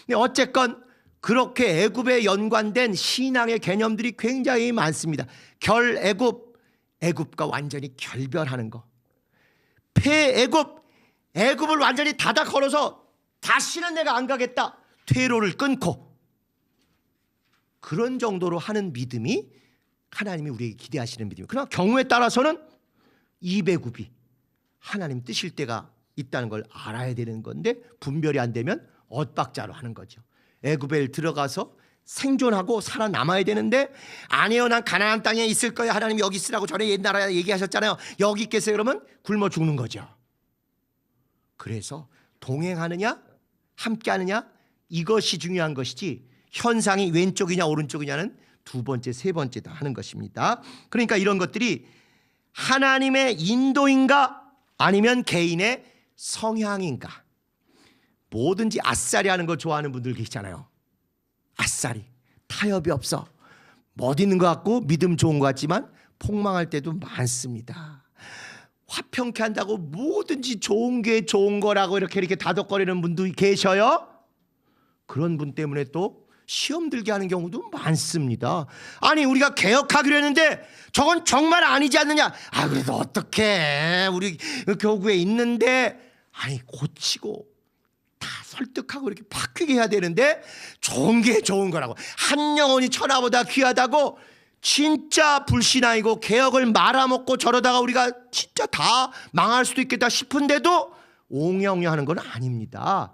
근데 어쨌건 그렇게 애굽에 연관된 신앙의 개념들이 굉장히 많습니다. 결애굽, 애굽과 완전히 결별하는 거. 폐애굽, 애굽을 완전히 닫아 걸어서 다시는 내가 안 가겠다, 퇴로를 끊고, 그런 정도로 하는 믿음이 하나님이 우리에게 기대하시는 믿음이에요. 그러나 경우에 따라서는 이배굽이 하나님 뜻일 때가 있다는 걸 알아야 되는 건데 분별이 안 되면 엇박자로 하는 거죠. 애굽에 들어가서 생존하고 살아남아야 되는데 아니요, 난 가나안 땅에 있을 거야. 하나님 여기 있으라고 전에 옛날에 얘기하셨잖아요. 여기 있겠어요? 그러면 굶어 죽는 거죠. 그래서 동행하느냐 함께하느냐 이것이 중요한 것이지 현상이 왼쪽이냐 오른쪽이냐는 두 번째 세 번째다 하는 것입니다. 그러니까 이런 것들이 하나님의 인도인가 아니면 개인의 성향인가. 뭐든지 아싸리 하는 거 좋아하는 분들 계시잖아요. 아싸리 타협이 없어. 멋 있는 것 같고 믿음 좋은 것 같지만 폭망할 때도 많습니다. 화평케 한다고 뭐든지 좋은 게 좋은 거라고 이렇게 다독거리는 분도 계셔요. 그런 분 때문에 또 시험 들게 하는 경우도 많습니다. 아니 우리가 개혁하기로 했는데 저건 정말 아니지 않느냐. 아 그래도 어떡해, 우리 교구에 있는데. 아니 고치고 다 설득하고 이렇게 바뀌게 해야 되는데 좋은 게 좋은 거라고, 한 영혼이 천하보다 귀하다고 진짜 불신앙이고 개혁을 말아먹고 저러다가 우리가 진짜 다 망할 수도 있겠다 싶은데도 옹영영하는 건 아닙니다.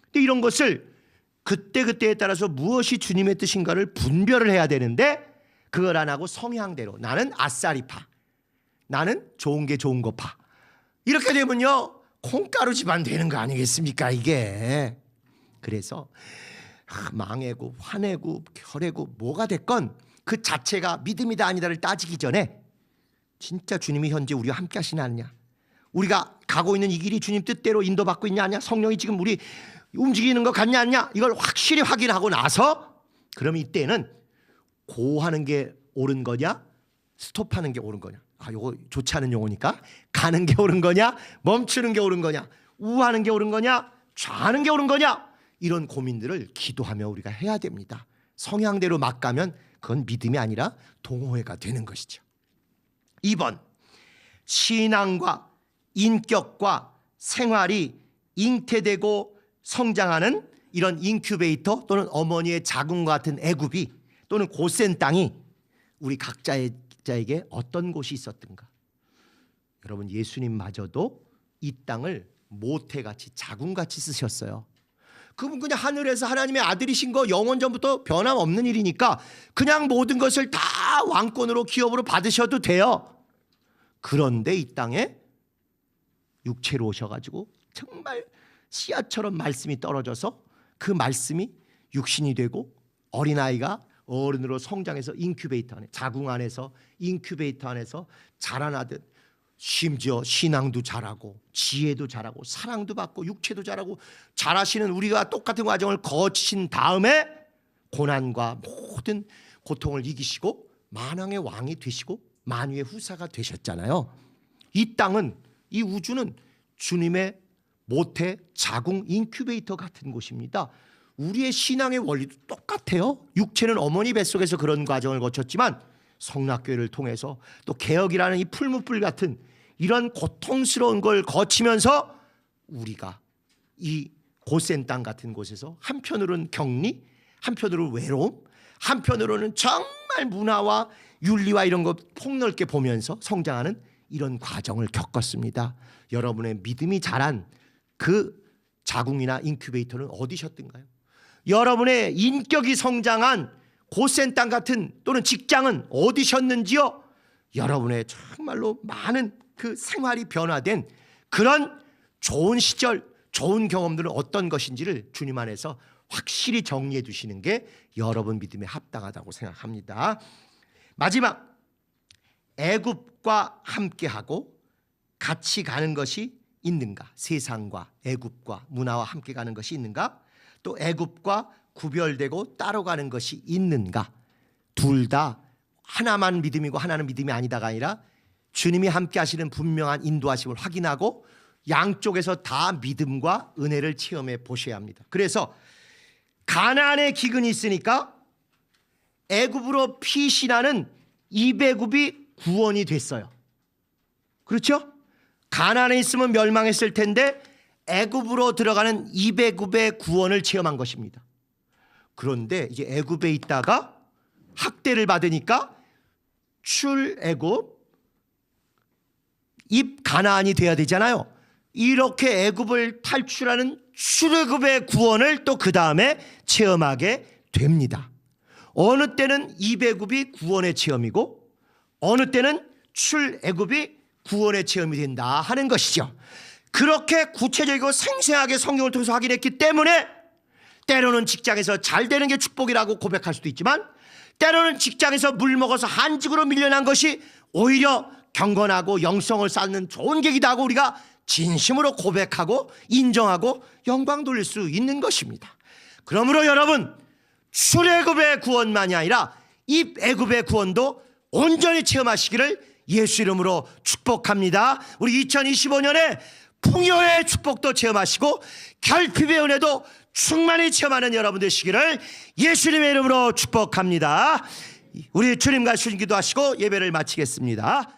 근데 이런 것을 그때그때에 따라서 무엇이 주님의 뜻인가를 분별을 해야 되는데 그걸 안 하고 성향대로 나는 아싸리파, 나는 좋은 게 좋은 거파, 이렇게 되면요 콩가루 집안 되는 거 아니겠습니까 이게. 그래서 망해고 화내고 결해고 뭐가 됐건 그 자체가 믿음이다 아니다를 따지기 전에 진짜 주님이 현재 우리와 함께 하시나 않냐, 우리가 가고 있는 이 길이 주님 뜻대로 인도받고 있냐 아니냐, 성령이 지금 우리 움직이는 것 같냐 아니냐, 이걸 확실히 확인하고 나서 그럼 이때는 고하는 게 옳은 거냐 스톱하는 게 옳은 거냐. 아, 요거 좋지 않은 용어니까 가는 게 옳은 거냐 멈추는 게 옳은 거냐, 우하는 게 옳은 거냐 좌하는 게 옳은 거냐, 이런 고민들을 기도하며 우리가 해야 됩니다. 성향대로 막 가면 그건 믿음이 아니라 동호회가 되는 것이죠. 2번, 신앙과 인격과 생활이 잉태되고 성장하는 이런 인큐베이터 또는 어머니의 자궁과 같은 애굽이 또는 고센 땅이 우리 각자에게 어떤 곳이 있었던가. 여러분 예수님마저도 이 땅을 모태같이 자궁같이 쓰셨어요. 그분 그냥 하늘에서 하나님의 아들이신 거 영원전부터 변함없는 일이니까 그냥 모든 것을 다 왕권으로 기업으로 받으셔도 돼요. 그런데 이 땅에 육체로 오셔가지고 정말 씨앗처럼 말씀이 떨어져서 그 말씀이 육신이 되고 어린아이가 어른으로 성장해서 인큐베이터 안에 자궁 안에서 인큐베이터 안에서 자라나듯 심지어 신앙도 잘하고 지혜도 잘하고 사랑도 받고 육체도 잘하고 잘하시는 우리가 똑같은 과정을 거치신 다음에 고난과 모든 고통을 이기시고 만왕의 왕이 되시고 만유의 후사가 되셨잖아요. 이 땅은, 이 우주는 주님의 모태 자궁 인큐베이터 같은 곳입니다. 우리의 신앙의 원리도 똑같아요. 육체는 어머니 뱃속에서 그런 과정을 거쳤지만 성락교회를 통해서 또 개혁이라는 이 풀무불 같은 이런 고통스러운 걸 거치면서 우리가 이 고센 땅 같은 곳에서 한편으로는 격리, 한편으로는 외로움, 한편으로는 정말 문화와 윤리와 이런 거 폭넓게 보면서 성장하는 이런 과정을 겪었습니다. 여러분의 믿음이 자란 그 자궁이나 인큐베이터는 어디셨던가요? 여러분의 인격이 성장한 고센 땅 같은 또는 직장은 어디셨는지요? 여러분의 정말로 많은 그 생활이 변화된 그런 좋은 시절, 좋은 경험들은 어떤 것인지를 주님 안에서 확실히 정리해 두시는 게 여러분 믿음에 합당하다고 생각합니다. 마지막, 애굽과 함께하고 같이 가는 것이 있는가? 세상과 애굽과 문화와 함께 가는 것이 있는가? 또 애굽과 구별되고 따로 가는 것이 있는가? 둘 다 하나만 믿음이고 하나는 믿음이 아니다가 아니라 주님이 함께 하시는 분명한 인도하심을 확인하고 양쪽에서 다 믿음과 은혜를 체험해 보셔야 합니다. 그래서 가나안의 기근이 있으니까 애굽으로 피신하는 이배굽이 구원이 됐어요. 그렇죠? 가나안에 있으면 멸망했을 텐데 애굽으로 들어가는 이배굽의 구원을 체험한 것입니다. 그런데 이제 애굽에 있다가 학대를 받으니까 출애굽 입 가나안이 돼야 되잖아요. 이렇게 애굽을 탈출하는 출애굽의 구원을 또 그 다음에 체험하게 됩니다. 어느 때는 입애굽이 구원의 체험이고 어느 때는 출애굽이 구원의 체험이 된다 하는 것이죠. 그렇게 구체적이고 생생하게 성경을 통해서 확인했기 때문에 때로는 직장에서 잘 되는 게 축복이라고 고백할 수도 있지만 때로는 직장에서 물 먹어서 한직으로 밀려난 것이 오히려 경건하고 영성을 쌓는 좋은 계기다 하고 우리가 진심으로 고백하고 인정하고 영광 돌릴 수 있는 것입니다. 그러므로 여러분, 출애굽의 구원만이 아니라 입애굽의 구원도 온전히 체험하시기를 예수 이름으로 축복합니다. 우리 2025년에 풍요의 축복도 체험하시고 결핍의 은혜도 충만히 체험하는 여러분 되시기를 예수님의 이름으로 축복합니다. 우리 주님과 주님 기도하시고 예배를 마치겠습니다.